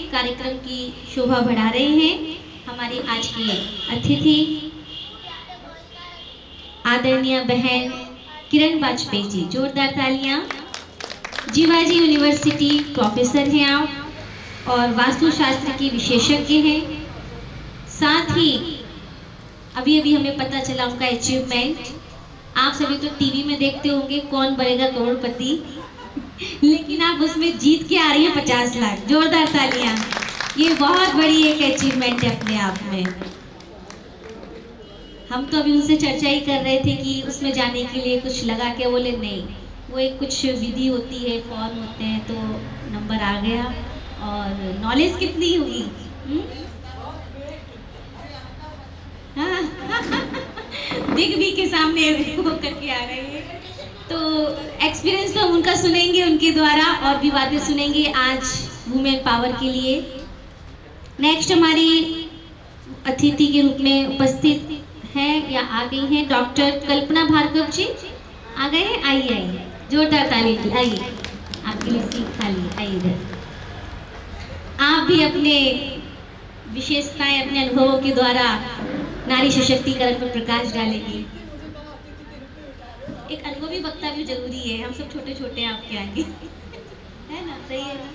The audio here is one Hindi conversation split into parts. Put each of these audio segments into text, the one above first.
कार्यक्रम की शोभा बढ़ा रहे हैं हमारी आज की अतिथि आदरणीय बहन किरण वाजपेयी जी। जोरदार तालियां। जीवाजी यूनिवर्सिटी प्रोफेसर हैं आप और वास्तुशास्त्र की विशेषज्ञ हैं। साथ ही अभी अभी हमें पता चला उनका अचीवमेंट। आप सभी तो टीवी में देखते होंगे कौन बनेगा करोड़पति, लेकिन आप उसमें जीत के आ रही हैं 50 लाख। जोरदार तालियां। ये बहुत बड़ी एक अचीवमेंट है अपने आप में। हम तो अभी उनसे चर्चा ही कर रहे थे कि उसमें जाने के लिए कुछ लगा के, बोले नहीं, वो एक कुछ विधि होती है, फॉर्म होते हैं, तो नंबर आ गया। और नॉलेज कितनी होगी? बिग बी के सामने वो करके आ रही है। तो एक्सपीरियंस तो हम उनका सुनेंगे, उनके द्वारा और भी बातें सुनेंगे आज वुमेन पावर के लिए। नेक्स्ट हमारी अतिथि के रूप में उपस्थित हैं या आ गई हैं डॉक्टर कल्पना भार्गव जी। आ गए हैं? आइए आइए, जोरदार ताली। आइए, आपके लिए सीट खाली, आइए इधर। आप भी अपने विशेषताएं, अपने अनुभवों के द्वारा नारी सशक्तिकरण पर प्रकाश डालेंगे। एक अनुभवी वक्ता भी जरूरी है, हम सब छोटे छोटे हैं आपके आगे, है ना? सही है ना?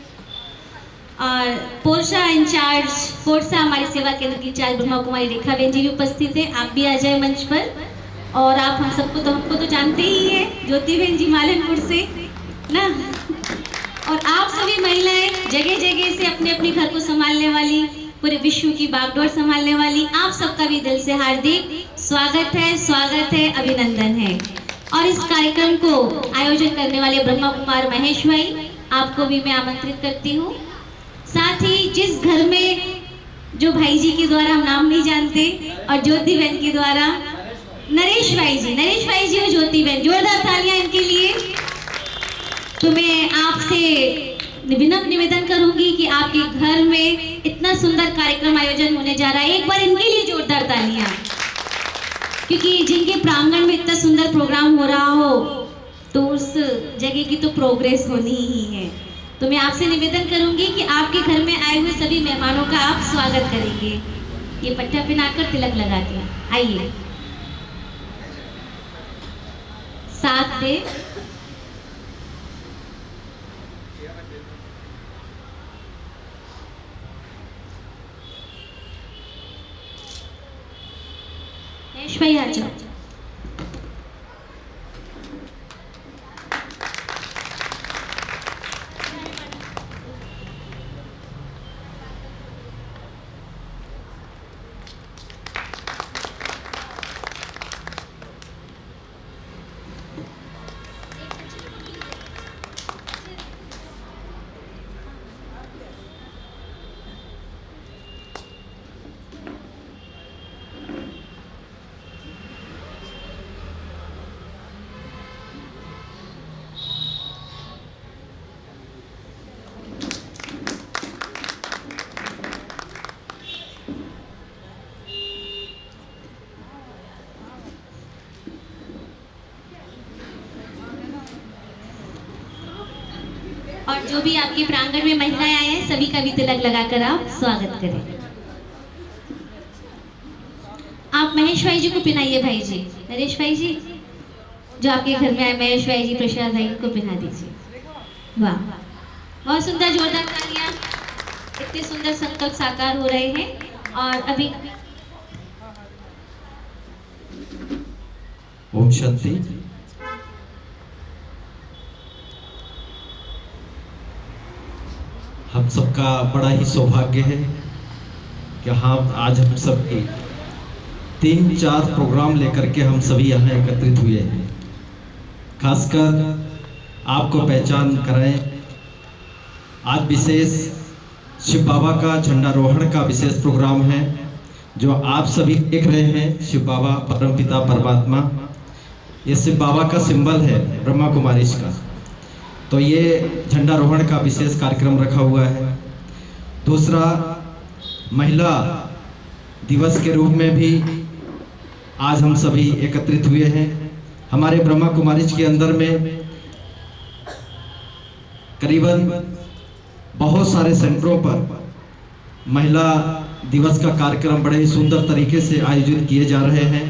और पोरसा इंचार्ज, पोरसा हमारी सेवा केंद्र की इंचार्ज ब्रह्मा कुमारी रेखा बेन जी भी उपस्थित है। आप भी आ जाए मंच पर। और आप हमको तो जानते ही हैं, ज्योति बेन जी मालनपुर से ना। और आप सभी महिलाएं जगह जगह से अपने अपने घर को संभालने वाली, पूरे विश्व की बागडोर संभालने वाली, आप सबका भी दिल से हार्दिक स्वागत है, अभिनंदन है। और इस कार्यक्रम को आयोजन करने वाले ब्रह्मा कुमार महेश भाई, आपको भी मैं आमंत्रित करती हूँ। साथ ही जिस घर में जो भाई जी के द्वारा हम नाम नहीं जानते और ज्योति बहन के द्वारा नरेश भाई जी और ज्योति बहन, जोरदार तालियां इनके लिए। तो मैं आपसे विनम्र निवेदन करूंगी कि आपके घर में इतना सुंदर कार्यक्रम आयोजन होने जा रहा है, एक बार इनके लिए जोरदार तालियां। क्योंकि जिनके प्रांगण में इतना सुंदर प्रोग्राम हो रहा हो तो उस जगह की तो प्रोग्रेस होनी ही है। तो मैं आपसे निवेदन करूंगी कि आपके घर में आए हुए सभी मेहमानों का आप स्वागत करेंगे। ये पट्टा पहनाकर, तिलक लगा के आइए। साथ दे भाई आ जाओ। और जो भी आपके प्रांगण में महिलाएं आए हैं सभी का भी तिलक लगाकर आप स्वागत करें। आप महेश भाई जी को पहनाइए। भाई जी, नरेश भाई जी जो आपके घर में आए, महेश भाई जी, प्रसाद भाई को पहना दीजिए। वाह, बहुत सुंदर, जोरदार तालियां। इतने सुंदर संकल्प साकार हो रहे हैं। और अभी ओम शांति। हम सबका बड़ा ही सौभाग्य है कि आज हम सब 3-4 प्रोग्राम लेकर के हम सभी यहाँ एकत्रित हुए हैं। खासकर आपको पहचान कराएं, आज विशेष शिव बाबा का झंडारोहण का विशेष प्रोग्राम है जो आप सभी देख रहे हैं। शिव बाबा परमपिता परमात्मा, ये शिव बाबा का सिंबल है ब्रह्मा कुमारीज का। तो ये झंडारोहण का विशेष कार्यक्रम रखा हुआ है। दूसरा, महिला दिवस के रूप में भी आज हम सभी एकत्रित हुए हैं। हमारे ब्रह्मा कुमारीज के अंदर में करीबन बहुत सारे सेंटरों पर महिला दिवस का कार्यक्रम बड़े ही सुंदर तरीके से आयोजित किए जा रहे हैं।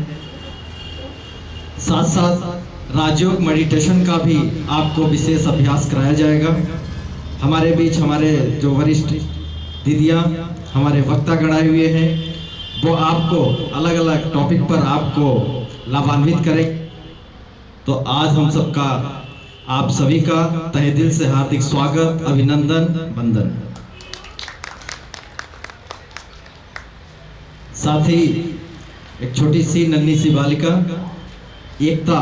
साथ साथ राजयोग मेडिटेशन का भी आपको विशेष अभ्यास कराया जाएगा। हमारे बीच हमारे जो वरिष्ठ दीदियाँ हमारे वक्तागण आए हुए हैं, वो आपको अलग अलग टॉपिक पर आपको लाभान्वित करें। तो आज हम सबका, आप सभी का तहे दिल से हार्दिक स्वागत, अभिनंदन, वंदन। साथ ही एक छोटी सी नन्ही सी बालिका एकता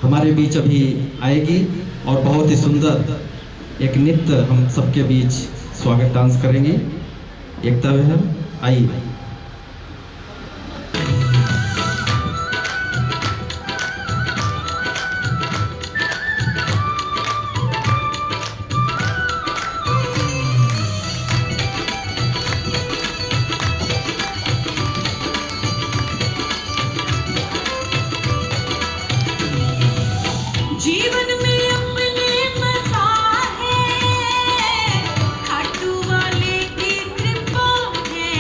हमारे बीच अभी आएगी और बहुत ही सुंदर एक नृत्य हम सबके बीच स्वागत डांस करेंगी। एकता बहन आइए। जीवन में अपने मजा है, खाटू वाले की कृपा है,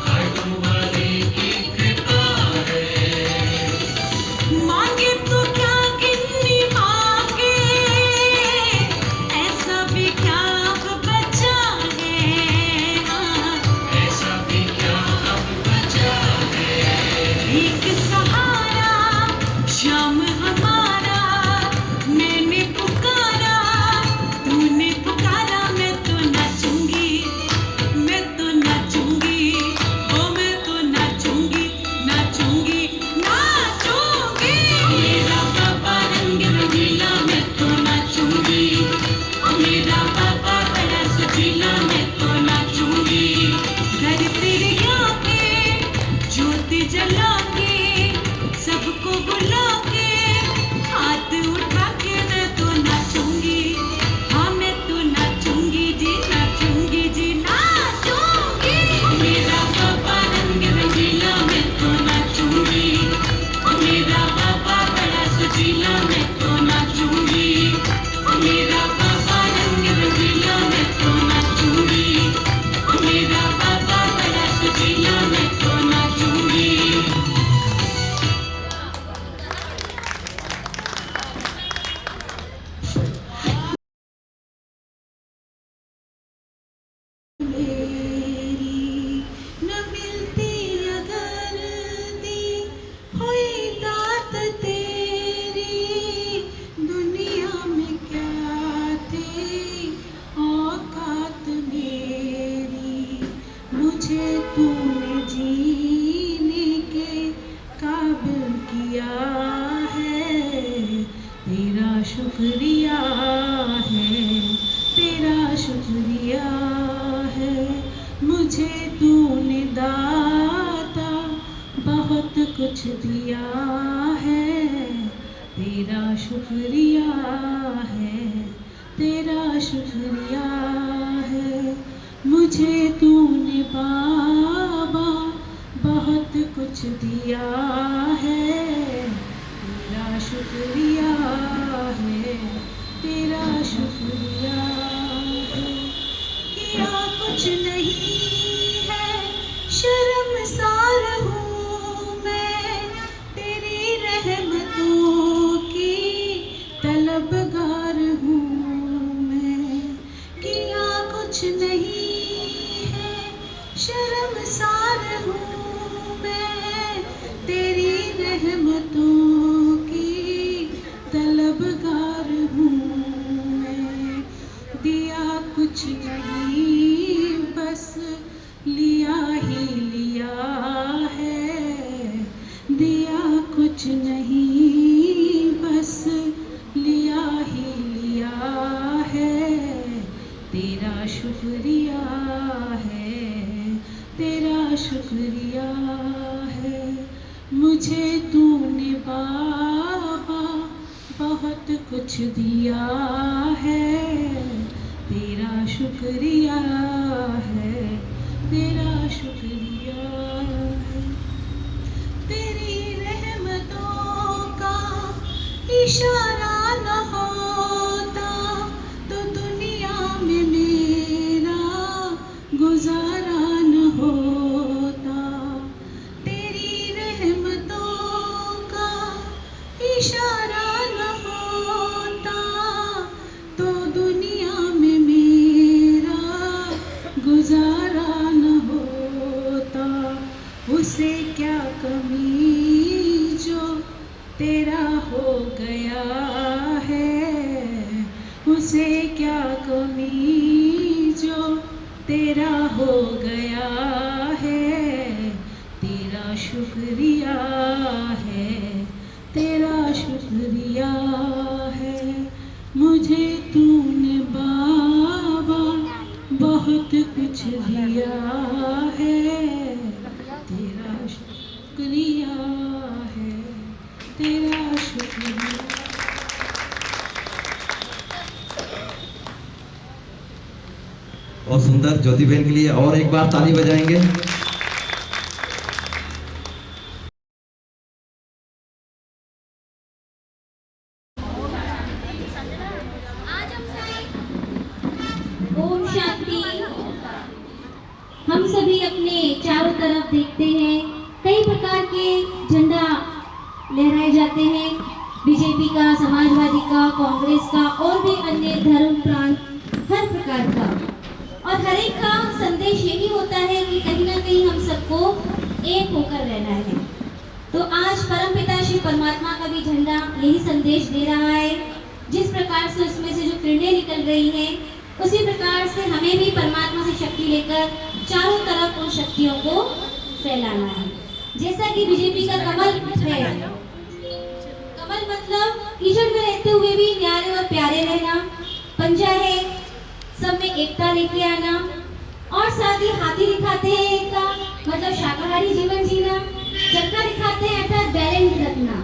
खाटू वाले की कृपा है। मांगे तो क्या गिन्नी मांगे, ऐसा भी क्या अब बचा है, ऐसा भी क्या अब बचा है। एक सहारा शाम हमारा, मैंने पुकारा, तूने पुकारा, मैं तो नाचूंगी, मैं तो नाचूंगी, ओ मैं तो नाचूंगी, नाचूंगी, नाचूंगी। मेरा पापा रंग रंगीला, मैं तो नाचूंगी, मेरा पापा बड़ा सजीला, मैं तो नाचूंगी। घर तेरे आके ज्योति जला के, सबको बुला के, हाथ उठा के मैं तो नाचूंगी, हाँ मैं तो नाचूंगी जी, नाचूंगी जी, नाचूंगी। मेरा पापा रंग रंगीला, मैं तो नाचूंगी, मेरा पापा बड़ा सजीला, मैं तो नाचूंगी, मेरा पापा रंग रंगीला, मैं तो नाचूंगी, मेरा पापा बड़ा सजीला, मैं तो नाचूंगी। मेरी न मिलती अगर दी हुई दात तेरी, दुनिया में क्या थी औकात मेरी। मुझे तूने जीने के काबिल किया है, तेरा शुक्रिया है, तेरा शुक्रिया है। मुझे तूने दाता बहुत कुछ दिया है, तेरा शुक्रिया है, तेरा शुक्रिया है। मुझे तूने बाबा बहुत कुछ दिया है, तेरा शुक्रिया है, तेरा शुक्रिया है। किया कुछ नहीं है, शर्मसार हूँ मैं, तेरी रहमतों की तलबगार हूँ मैं। किया कुछ नहीं है, शर्मसार हूँ मैं, तेरी रहमतों की तलबगार हूँ मैं। दिया कुछ नहीं, बस लिया ही लिया है, दिया कुछ नहीं, बस लिया ही लिया है, तेरा शुक्रिया है, तेरा शुक्रिया है। मुझे तूने बाबा बहुत कुछ दिया है, तेरा शुक्रिया है, तेरा शुक्रिया है। तेरी रहमतों का इशारा न होता तो दुनिया में मेरा गुजारा न होता। तेरी रहमतों का इशारा न होता तो दुनिया में मेरा गुजारा न होता। उसे क्या कमी जो तेरा हो गया है, उसे क्या कमी जो तेरा हो गया है। तेरा शुक्रिया है, तेरा शुक्रिया है। मुझे तूने बाबा बहुत कुछ दिया है। तेरा शुक्रिया है, तेरा शुक्रिया। और सुंदर ज्योति बहन के लिए और एक बार ताली बजाएंगे। ओम शांति। हम सभी अपने चारों तरफ देखते हैं, कई प्रकार के झंडा लहराए जाते हैं, बीजेपी का, समाजवादी का, कांग्रेस का और भी अन्य धर्म प्रांत हर प्रकार का। और हर एक का संदेश यही होता है कि कहीं ना कहीं हम सबको एक होकर रहना है। तो आज परमपिता श्री परमात्मा का भी झंडा यही संदेश दे रहा है। जिस प्रकार से उसमें से जो किरणें निकल रही हैं, उसी प्रकार से हमें भी परमात्मा से शक्ति लेकर चारों तरफ उन शक्तियों को फैलाना है। जैसा कि बीजेपी का कमल है, कमल मतलब कीचड़ में रहते हुए भी न्यारे और प्यारे रहना, पंजा है सब में एकता लेके आना, और साथ ही हाथी दिखाते हैं एकता मतलब शाकाहारी जीवन जीना, चक्का दिखाते हैं अर्थात बैलेंस रखना,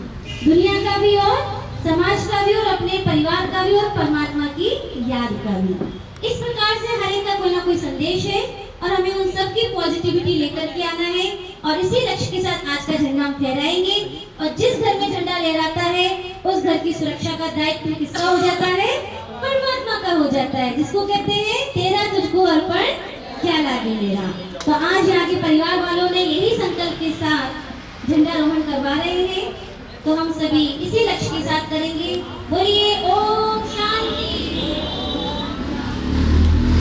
दुनिया का भी और समाज का भी और अपने परिवार का भी और परमात्मा की याद का भी। इस प्रकार से हर एक का कोई ना कोई संदेश है और हमें उन सब की पॉजिटिविटी लेकर के आना है। और इसी लक्ष्य के साथ आज का झंडा हम फहराएंगे। और जिस घर में झंडा लहराता है उस घर की सुरक्षा का दायित्व किसका हो जाता है? परमात्मा का हो जाता है, जिसको कहते हैं तेरा तुझको अर्पण क्या लागे मेरा। तो आज यहाँ के परिवार वालों ने यही संकल्प के साथ झंडारोहण करवा रहे हैं, तो हम सभी इसी लक्ष्य के साथ करेंगे। बोलिए ओम शांति,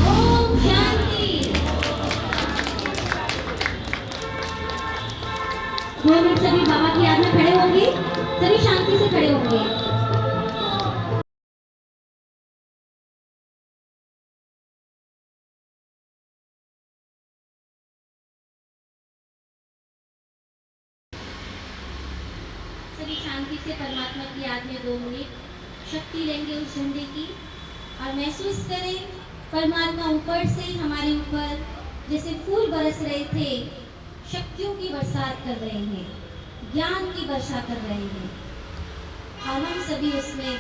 ओम शांति। 2 मिनट सभी बाबा की याद में खड़े होंगे, सभी शांति से खड़े होंगे। सभी शांति से परमात्मा की याद में 2 मिनट शक्ति लेंगे उस झंडे की और महसूस करें परमात्मा ऊपर से हमारे ऊपर जैसे फूल बरस रहे थे, शक्तियों की बरसात कर रहे हैं, ज्ञान की वर्षा कर रहे हैं और हम सभी उसमें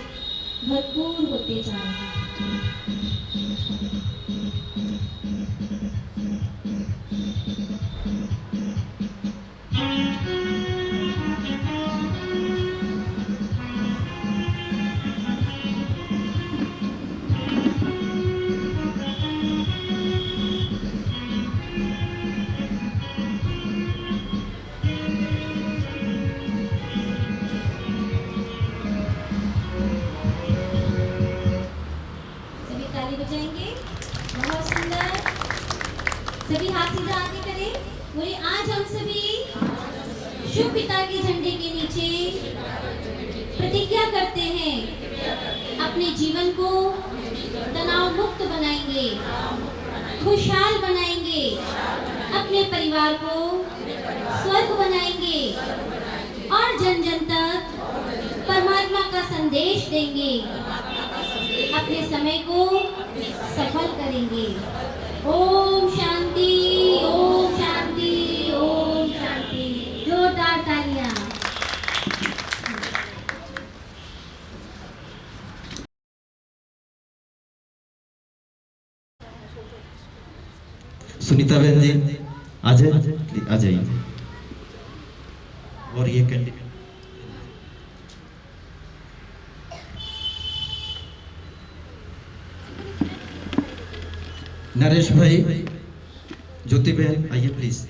भरपूर होते जा रहे हैं। बहुत सुंदर। सभी हाथ सीधा आगे करें। बोले आज हम सभी शुभ पिता के झंडे के नीचे प्रतिज्ञा करते हैं, अपने जीवन को तनाव मुक्त बनाएंगे, खुशहाल बनाएंगे, अपने परिवार को स्वर्ग बनाएंगे और जन जन तक परमात्मा का संदेश देंगे, अपने समय को सफल करेंगे। ओम शांति, ओम शांति, ओम शांति। जोरदार तालियां। सुनीता बहन जी आ जाइए। और ये कैंडिडेट नरेश भाई, ज्योति बहन आइए प्लीज।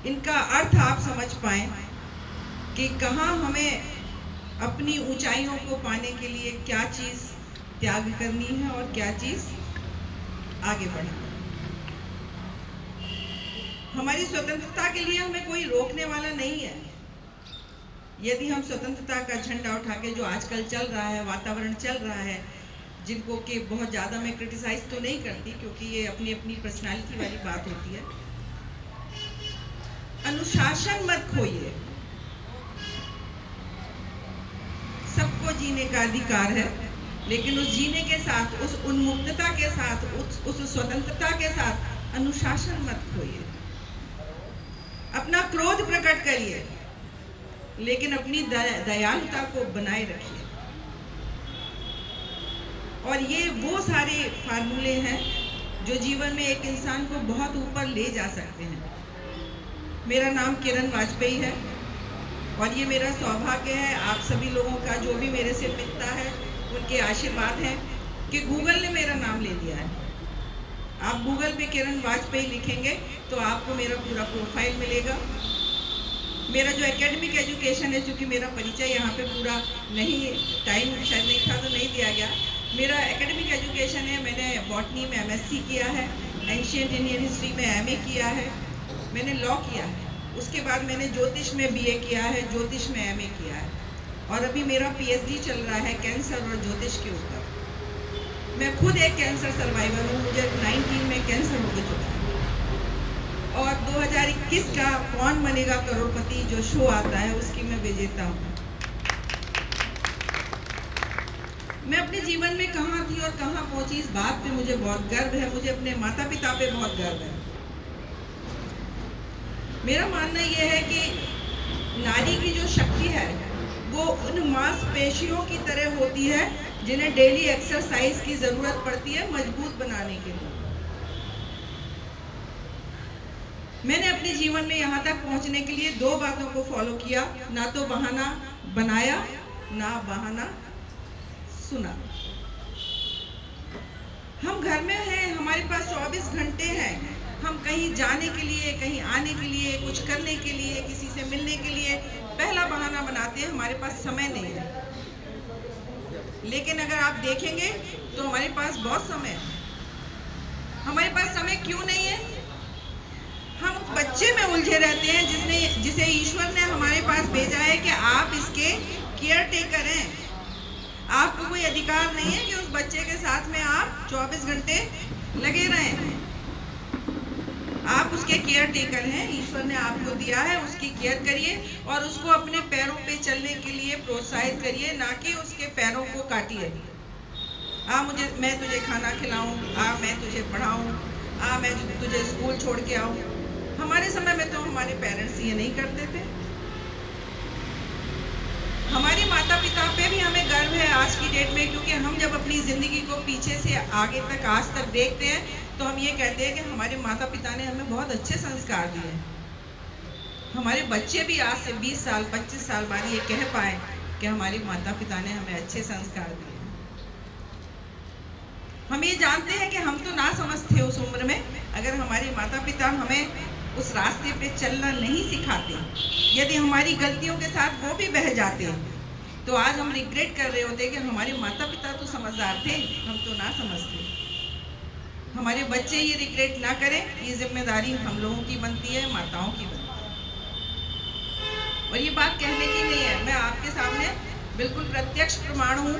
इनका अर्थ आप समझ पाएं कि कहाँ हमें अपनी ऊंचाइयों को पाने के लिए क्या चीज़ त्याग करनी है और क्या चीज़ आगे बढ़ना। हमारी स्वतंत्रता के लिए हमें कोई रोकने वाला नहीं है। यदि हम स्वतंत्रता का झंडा उठा के, जो आजकल चल रहा है, वातावरण चल रहा है, जिनको कि बहुत ज़्यादा मैं क्रिटिसाइज तो नहीं करती क्योंकि ये अपनी अपनी पर्सनालिटी वाली बात होती है। अनुशासन मत खोइए। सबको जीने का अधिकार है, लेकिन उस जीने के साथ, उस उन्मुक्तता के साथ, उस स्वतंत्रता के साथ अनुशासन मत खोइए। अपना क्रोध प्रकट करिए, लेकिन अपनी दयालुता को बनाए रखिए। और ये वो सारे फार्मूले हैं जो जीवन में एक इंसान को बहुत ऊपर ले जा सकते हैं। मेरा नाम किरण वाजपेयी है और ये मेरा सौभाग्य है, आप सभी लोगों का जो भी मेरे से मिलता है उनके आशीर्वाद हैं कि गूगल ने मेरा नाम ले लिया है। आप गूगल पे किरण वाजपेयी लिखेंगे तो आपको मेरा पूरा प्रोफाइल मिलेगा। मेरा जो एकेडमिक एजुकेशन है, चूँकि मेरा परिचय यहाँ पे पूरा नहीं, टाइम शायद नहीं था तो नहीं दिया गया। मेरा एकेडमिक एजुकेशन है, मैंने बॉटनी में MSc किया है, एंशिएंट इंडियन हिस्ट्री में MA किया है, मैंने लॉ किया है, उसके बाद मैंने ज्योतिष में BA किया है, ज्योतिष में MA किया है और अभी मेरा PhD चल रहा है कैंसर और ज्योतिष के ऊपर। मैं खुद एक कैंसर सर्वाइवर हूँ, मुझे 19 में कैंसर हो चुका है और 2021 का कौन बनेगा करोड़पति जो शो आता है उसकी मैं विजेता हूँ। मैं अपने जीवन में कहाँ थी और कहाँ पहुँची, इस बात पे मुझे बहुत गर्व है। मुझे अपने माता पिता पे बहुत गर्व है। मेरा मानना यह है कि नारी की जो शक्ति है वो उन मांसपेशियों की तरह होती है जिन्हें डेली एक्सरसाइज की जरूरत पड़ती है मजबूत बनाने के लिए। मैंने अपने जीवन में यहाँ तक पहुँचने के लिए 2 बातों को फॉलो किया, ना तो बहाना बनाया, ना बहाना सुना। हम घर में हैं, हमारे पास 24 घंटे हैं, हम कहीं जाने के लिए, कहीं आने के लिए, कुछ करने के लिए, किसी से मिलने के लिए पहला बहाना बनाते हैं हमारे पास समय नहीं है। लेकिन अगर आप देखेंगे तो हमारे पास बहुत समय है। हमारे पास समय क्यों नहीं है? हम उस बच्चे में उलझे रहते हैं जिसे ईश्वर ने हमारे पास भेजा है कि आप इसके केयर टेकर हैं। आपको कोई अधिकार नहीं है कि उस बच्चे के साथ में आप 24 घंटे लगे रहें। आप उसके केयर टेकर हैं, ईश्वर ने आपको दिया है, उसकी केयर करिए और उसको अपने पैरों पे चलने के लिए प्रोत्साहित करिए, ना कि उसके पैरों को काटिए। मैं तुझे खाना खिलाऊं, मैं तुझे पढ़ाऊं, मैं तुझे स्कूल छोड़ के आऊं। हमारे समय में तो हमारे पेरेंट्स ये नहीं करते थे। हमारे माता पिता पे भी हमें गर्व है आज की डेट में, क्योंकि हम जब अपनी ज़िंदगी को पीछे से आगे तक आज तक देखते हैं तो तो हम ये कहते हैं कि हमारे माता पिता ने हमें बहुत अच्छे संस्कार दिए हैं। हमारे बच्चे भी आज से 20 साल 25 साल बाद ये कह पाए कि हमारे माता पिता ने हमें अच्छे संस्कार दिए। हम ये जानते हैं कि हम तो ना समझते उस उम्र में, अगर हमारे माता पिता हमें उस रास्ते पे चलना नहीं सिखाते, यदि हमारी गलतियों के साथ वो भी बह जाते, तो आज हम रिग्रेट कर रहे होते कि हमारे माता पिता तो समझदार थे, हम तो ना समझते। हमारे बच्चे ये रिग्रेट ना करें, ये जिम्मेदारी हम लोगों की बनती है, माताओं की बनती है। और ये बात कहने की नहीं है, मैं आपके सामने बिल्कुल प्रत्यक्ष प्रमाण हूँ।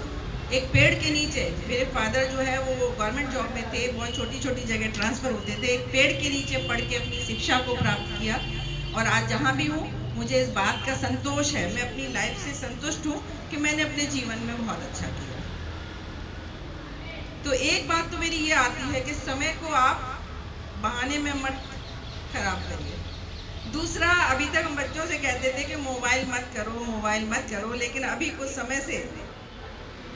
एक पेड़ के नीचे, मेरे फादर जो है वो गवर्नमेंट जॉब में थे, बहुत छोटी छोटी जगह ट्रांसफ़र होते थे। एक पेड़ के नीचे पढ़ के अपनी शिक्षा को प्राप्त किया, और आज जहाँ भी हूँ मुझे इस बात का संतोष है, मैं अपनी लाइफ से संतुष्ट हूँ कि मैंने अपने जीवन में बहुत अच्छा किया। तो एक बात तो मेरी ये आती है कि समय को आप बहाने में मत खराब करिए। दूसरा, अभी तक हम बच्चों से कहते थे कि मोबाइल मत करो, लेकिन अभी कुछ समय से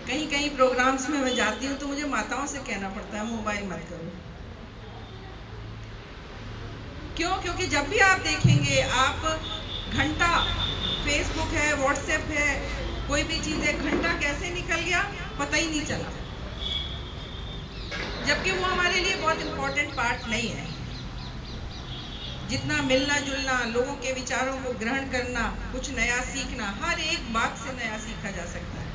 कहीं कहीं प्रोग्राम्स में मैं जाती हूँ तो मुझे माताओं से कहना पड़ता है मोबाइल मत करो। क्यों? क्योंकि जब भी आप देखेंगे, आप घंटा, फेसबुक है, व्हाट्सएप है, कोई भी चीज़ है, घंटा कैसे निकल गया पता ही नहीं चला, जबकि वो हमारे लिए बहुत इम्पोर्टेंट पार्ट नहीं है। जितना मिलना जुलना, लोगों के विचारों को ग्रहण करना, कुछ नया सीखना, हर एक बात से नया सीखा जा सकता है।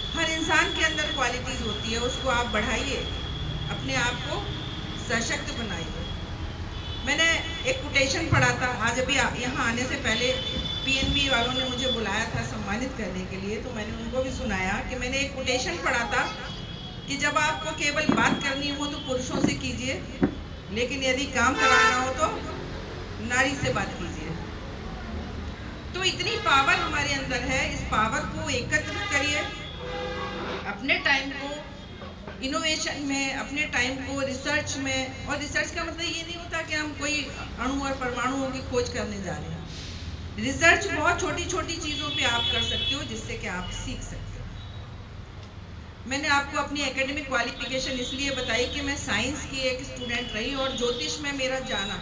हर इंसान के अंदर क्वालिटीज़ होती है, उसको आप बढ़ाइए, अपने आप को सशक्त बनाइए। मैंने एक कोटेशन पढ़ा था, आज अभी यहाँ आने से पहले पीएनबी वालों ने मुझे बुलाया था सम्मानित करने के लिए, तो मैंने उनको भी सुनाया कि मैंने एक कोटेशन पढ़ा था कि जब आपको केवल बात करनी हो तो पुरुषों से कीजिए, लेकिन यदि काम कराना हो तो नारी से बात कीजिए। तो इतनी पावर हमारे अंदर है, इस पावर को एकत्रित करिए, अपने टाइम को इनोवेशन में, अपने टाइम को रिसर्च में। और रिसर्च का मतलब ये नहीं होता कि हम कोई अणु और परमाणुओं की खोज करने जा रहे हैं। रिसर्च बहुत छोटी छोटी चीज़ों पे आप कर सकते हो, जिससे कि आप सीख सकते हो। मैंने आपको अपनी एकेडमिक क्वालिफिकेशन इसलिए बताई कि मैं साइंस की एक स्टूडेंट रही और ज्योतिष में मेरा जाना,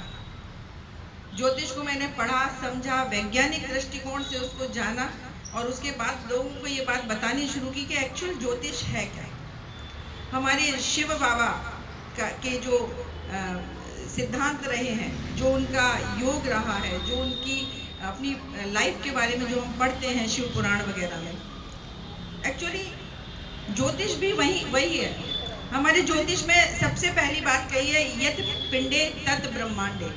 ज्योतिष को मैंने पढ़ा, समझा, वैज्ञानिक दृष्टिकोण से उसको जाना, और उसके बाद लोगों को ये बात बतानी शुरू की कि एक्चुअल ज्योतिष है क्या। हमारे शिव बाबा के जो सिद्धांत रहे हैं, जो उनका योग रहा है, जो उनकी अपनी लाइफ के बारे में जो हम पढ़ते हैं शिव पुराण वगैरह में, एक्चुअली ज्योतिष भी वही है। हमारे ज्योतिष में सबसे पहली बात कही है, यत पिंडे तत् ब्रह्मांडे,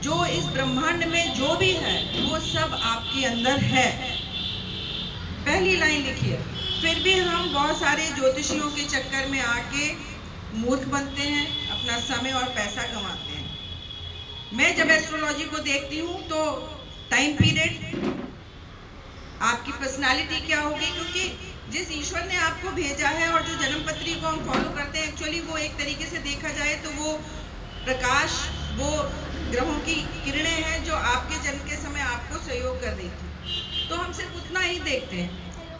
जो इस ब्रह्मांड में जो भी है वो सब आपके अंदर है। पहली लाइन लिखिए। फिर भी हम बहुत सारे ज्योतिषियों के चक्कर में आके मूर्ख बनते हैं, अपना समय और पैसा गंवाते हैं। मैं जब एस्ट्रोलॉजी को देखती हूँ तो टाइम पीरियड, आपकी पर्सनालिटी क्या होगी, क्योंकि जिस ईश्वर ने आपको भेजा है और जो जन्मपत्री को हम फॉलो करते हैं, एक्चुअली वो एक तरीके से देखा जाए तो वो प्रकाश, वो ग्रहों की किरणें हैं जो आपके जन्म के समय आपको सहयोग कर रही थी। तो हम सिर्फ उतना ही देखते हैं।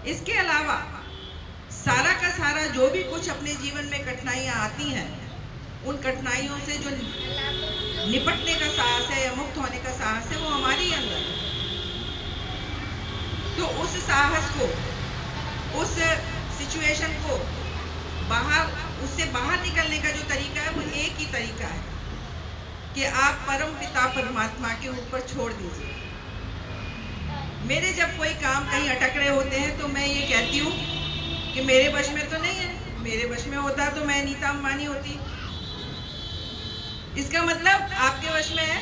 इसके अलावा सारा का सारा जो भी कुछ अपने जीवन में कठिनाइयाँ आती हैं, उन कठिनाइयों से जो निपटने का साहस है या मुक्त होने का साहस है, वो हमारे ही अंदर है। तो उस साहस को, उस सिचुएशन को उससे बाहर निकलने का जो तरीका है वो एक ही तरीका है कि आप परम पिता परमात्मा के ऊपर छोड़ दीजिए। मेरे जब कोई काम कहीं अटक रहे होते हैं तो मैं ये कहती हूँ कि मेरे वश में तो नहीं है, मेरे वश में होता तो मैं नीता अंबानी होती। इसका मतलब आपके वश में है,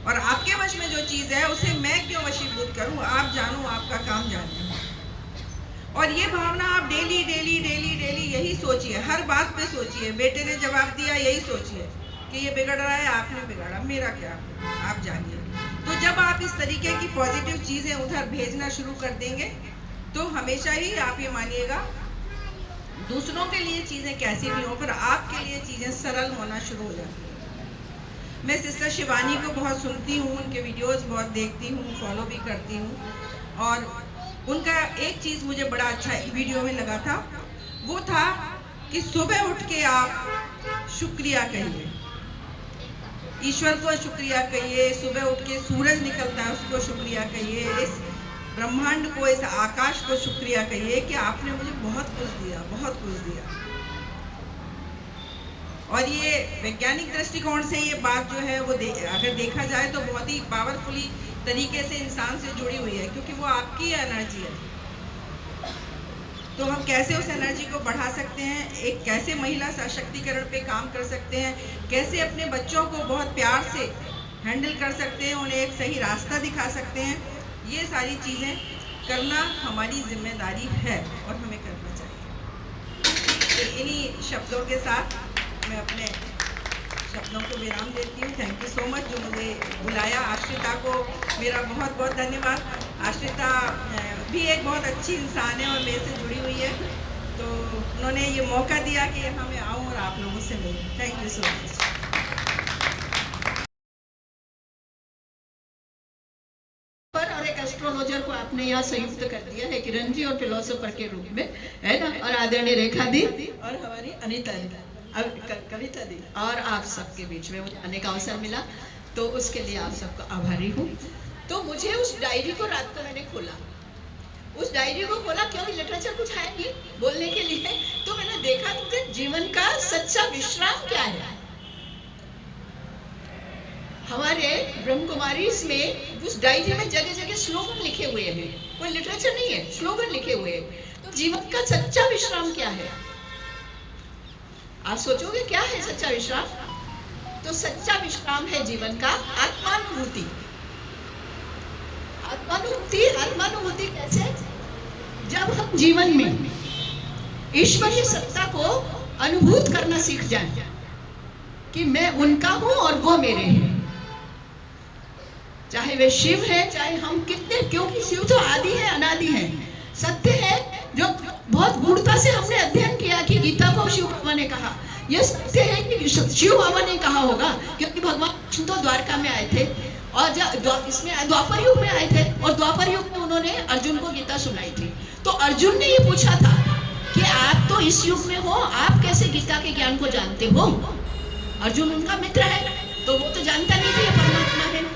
और आपके वश में जो चीज़ है उसे मैं क्यों वशीभूत करूँ। आप जानो, आपका काम जानना। और ये भावना आप डेली डेली डेली डेली यही सोचिए, हर बात पे सोचिए। बेटे ने जवाब दिया, यही सोचिए कि ये बिगड़ रहा है, आपने बिगाड़ा, मेरा क्या, आप जानिए। तो जब आप इस तरीके की पॉजिटिव चीज़ें उधर भेजना शुरू कर देंगे तो हमेशा ही आप ये मानिएगा, दूसरों के लिए चीज़ें कैसी भी हों पर आपके लिए चीज़ें सरल होना शुरू हो जाती हैं। मैं सिस्टर शिवानी को बहुत सुनती हूँ, उनके वीडियोस बहुत देखती हूँ, फॉलो भी करती हूँ, और उनका एक चीज़ मुझे बड़ा अच्छा वीडियो में लगा था, वो था कि सुबह उठ के आप शुक्रिया कहिए, ईश्वर को शुक्रिया कहिए। सुबह उठ के सूरज निकलता है उसको शुक्रिया कहिए, इस ब्रह्मांड को, इस आकाश को शुक्रिया कहिए कि आपने मुझे बहुत कुछ दिया, बहुत कुछ दिया। और ये वैज्ञानिक दृष्टिकोण से ये बात जो है वो अगर देखा जाए तो बहुत ही पावरफुली तरीके से इंसान से जुड़ी हुई है, क्योंकि वो आपकी एनर्जी है। तो हम कैसे उस एनर्जी को बढ़ा सकते हैं, एक कैसे महिला सशक्तिकरण पे काम कर सकते हैं, कैसे अपने बच्चों को बहुत प्यार से हैंडल कर सकते हैं, उन्हें एक सही रास्ता दिखा सकते हैं, ये सारी चीज़ें करना हमारी जिम्मेदारी है और हमें करना चाहिए। तो इन्हीं शब्दों के साथ मैं अपने शब्दों को विराम देती हूँ। थैंक यू सो मच जो मुझे बुलाया। आश्रिता को मेरा बहुत बहुत धन्यवाद। आश्रिता भी एक बहुत अच्छी इंसान है और मेरे से जुड़ी हुई है, तो उन्होंने ये मौका दिया कि यहाँ मैं आऊँ और आप लोगों से मिलूँ। Thank you so much. और एक एस्ट्रोलॉजर को आपने यहाँ संयुक्त कर दिया है, किरण जी और फिलोसोफर के रूप में, है ना, और आदरणीय रेखा दी और हमारी अनीता दी, कविता दी, और आप सबके बीच में मुझे आने का अवसर मिला, तो उसके लिए आप सबका आभारी हूँ। तो मुझे उस डायरी को रात को मैंने खोला, उस डायरी को खोला क्योंकि लिटरेचर कुछ है नहीं बोलने के लिए, तो मैंने देखा कि जीवन का सच्चा विश्राम क्या है। हमारे ब्रह्म कुमारी में उस डायरी में जगह जगह स्लोगन लिखे हुए हैं, कोई लिटरेचर नहीं है, स्लोगन लिखे हुए हैं। तो जीवन का सच्चा विश्राम क्या है? आप सोचोगे क्या है सच्चा विश्राम? तो सच्चा विश्राम है जीवन का आत्मानुभूति। आत्मानुभूति, आत्मानुभूति कैसे? जब हम जीवन में ईश्वरीय सत्ता को अनुभूत करना सीख जाएं कि मैं उनका हूं और वो मेरे हैं, चाहे वे शिव है, चाहे हम कितने, क्योंकि शिव तो आदि है, अनादि है, सत्य है, जो बहुत गूढ़ता से हमने अध्ययन किया कि गीता को शिव बाबा ने कहा। यह सत्य है कि शिव बाबा ने कहा होगा, क्योंकि भगवान कृष्ण तो द्वारका में आए थे और इसमें द्वापर युग में आए थे, और द्वापर युग में उन्होंने अर्जुन को गीता सुनाई थी। तो अर्जुन ने ये पूछा था कि आप तो इस युग में हो, आप कैसे गीता के ज्ञान को जानते हो? अर्जुन उनका मित्र है, तो वो तो जानता नहीं था ये परमात्मा है।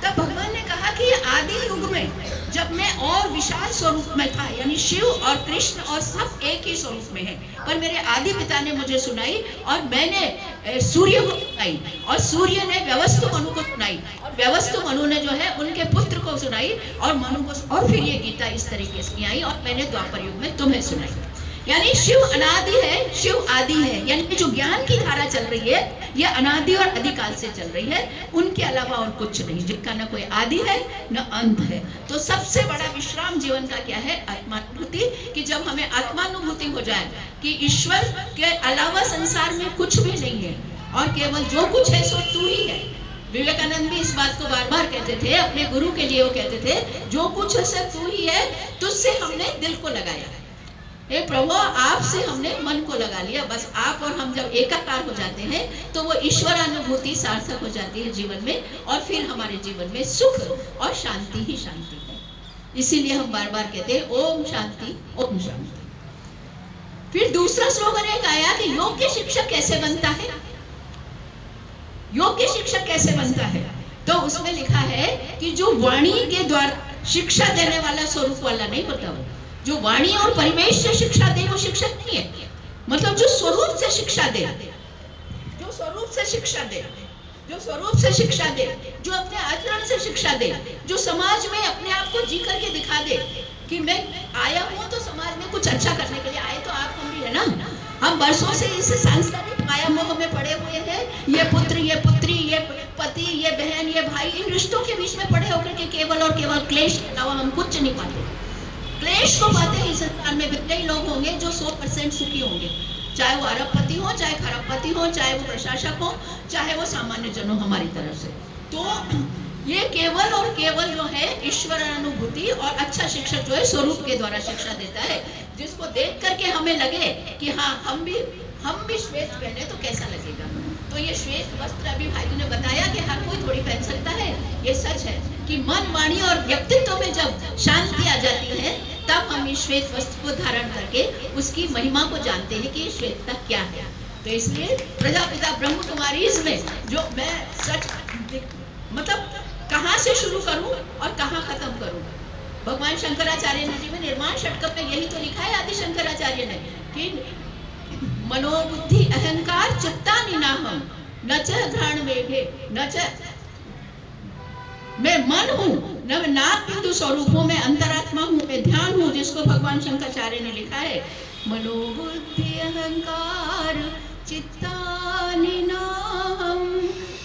तब भगवान ने कहा कि आदि युग में जब मैं और विशाल स्वरूप में था, यानी शिव और कृष्ण और सब एक ही स्वरूप में है, पर मेरे आदि पिता ने मुझे सुनाई और मैंने सूर्य को सुनाई, और सूर्य ने व्यवस्थु मनु को सुनाई, और व्यवस्थु मनु ने जो है उनके पुत्र को सुनाई, और मनु को, और फिर ये गीता इस तरीके से आई और मैंने द्वापर युग में तुम्हें सुनाई। यानी शिव अनादि है, शिव आदि है, यानी जो ज्ञान की धारा चल रही है ये अनादि और अधिकाल से चल रही है, उनके अलावा और कुछ नहीं, जिनका न कोई आदि है न अंत है। तो सबसे बड़ा विश्राम जीवन का क्या है? आत्मानुभूति। कि जब हमें आत्मानुभूति हो जाए कि ईश्वर के अलावा संसार में कुछ भी नहीं है और केवल जो कुछ है सो तू ही है। विवेकानंद भी इस बात को बार बार कहते थे, अपने गुरु के लिए वो कहते थे, जो कुछ है सब तू ही है, तुझसे हमने दिल को लगाया। हे प्रभु, आपसे हमने मन को लगा लिया, बस आप और हम जब एकाकार हो जाते हैं तो वो ईश्वरानुभूति सार्थक हो जाती है जीवन में, और फिर हमारे जीवन में सुख और शांति ही शांति है। इसीलिए हम बार बार कहते हैं ओम शांति, ओम शांति। फिर दूसरा स्लोगन एक आया कि योग्य शिक्षक कैसे बनता है? योग्य शिक्षक कैसे बनता है? तो उसमें लिखा है कि जो वाणी के द्वारा शिक्षा देने वाला स्वरूप वाला नहीं होता, वो जो वाणी और परिवेश से शिक्षा दे वो शिक्षक नहीं है। मतलब जो स्वरूप से शिक्षा दे, जो स्वरूप से शिक्षा दे, जो स्वरूप से शिक्षा दे, जो अपने आचरण से शिक्षा दे, जो समाज में अपने आप को जी करके दिखा दे कि मैं आया हूँ तो समाज में कुछ अच्छा करने के लिए। आए तो आप हम भी है ना, हम वर्षों से इस सांस्कृतिक माया मोह में पड़े हुए हैं। ये पुत्र, ये पुत्री, ये पति, ये बहन, ये भाई, इन रिश्तों के बीच में पड़े होकर के केवल और केवल क्लेश के अलावा हम कुछ नहीं पाते। क्लेश को पाते हैं इस संसार में कितने ही लोग होंगे जो 100% सुखी होंगे, चाहे वो अरबपति हो, चाहे खरबपति हो, चाहे वो प्रशासक हो, चाहे वो सामान्य जन हो हमारी तरफ से। तो ये केवल और केवल जो है ईश्वर अनुभूति और अच्छा शिक्षक जो है स्वरूप के द्वारा शिक्षा देता है, जिसको देख करके हमें लगे कि हाँ हम भी श्वेत पहने तो कैसा लगेगा। तो ये श्वेत वस्त्र अभी भाई जी ने बताया कि हर कोई थोड़ी पहन सकता है। ये सच है कि मन, वाणी और व्यक्तित्व में जब शांति आ जाती है तब हम इस श्वेत वस्त्र को धारण करके उसकी महिमा को जानते हैं कि ये श्वेतता क्या है। तो इसलिए प्रजापिता ब्रह्म कुमारी में जो मैं सच मतलब कहाँ से शुरू करूं और कहाँ खत्म करूं। भगवान शंकराचार्य जी में निर्माण षटक में यही तो लिखा है आदि शंकराचार्य ने कि मनोबुद्धि अहंकार चित्तानि नाहम न च घ्राण मेघे न च, मैं मन हूँ, न मैं नाद बिंदु स्वरूप हूँ, मैं अंतरात्मा हूँ, मैं ध्यान हूँ, जिसको भगवान शंकराचार्य ने लिखा है मनोबुद्धि अहंकार चित्तानि नाहम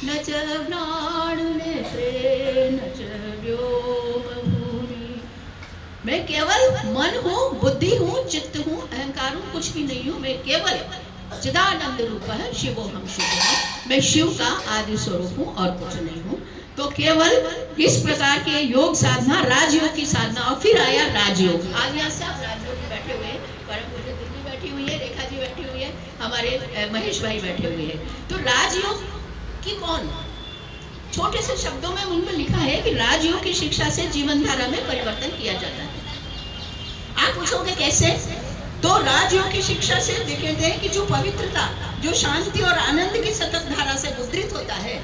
न च घ्राण नेत्रे न च व्योम भूमि। मैं केवल मन हूँ, बुद्धि हूँ, चित्त हूँ, अहंकार हूँ, कुछ भी नहीं हूँ। मैं केवल चिदानंद रूप है शिवो हम शिव, मैं शिव का आदि स्वरूप हूँ और कुछ नहीं हूँ। तो केवल इस प्रकार के योग साधना, राजयोग की साधना, और फिर आया राजयोग। आज यहाँ से आप राजयोग में बैठे हुए हैं, परम पूज्य दिल्ली बैठी हुई है, रेखा जी बैठी हुई है, हमारे महेश भाई बैठे हुए हैं। तो राजयोग की कौन, छोटे से शब्दों में उनमें लिखा है कि राजयोग की शिक्षा से जीवन धारा में परिवर्तन किया जाता है। आप पूछोगे कैसे? तो राजयोग की शिक्षा से देखते हैं कि जो पवित्रता, जो शांति और आनंद की सतत धारा से मुद्रित होता है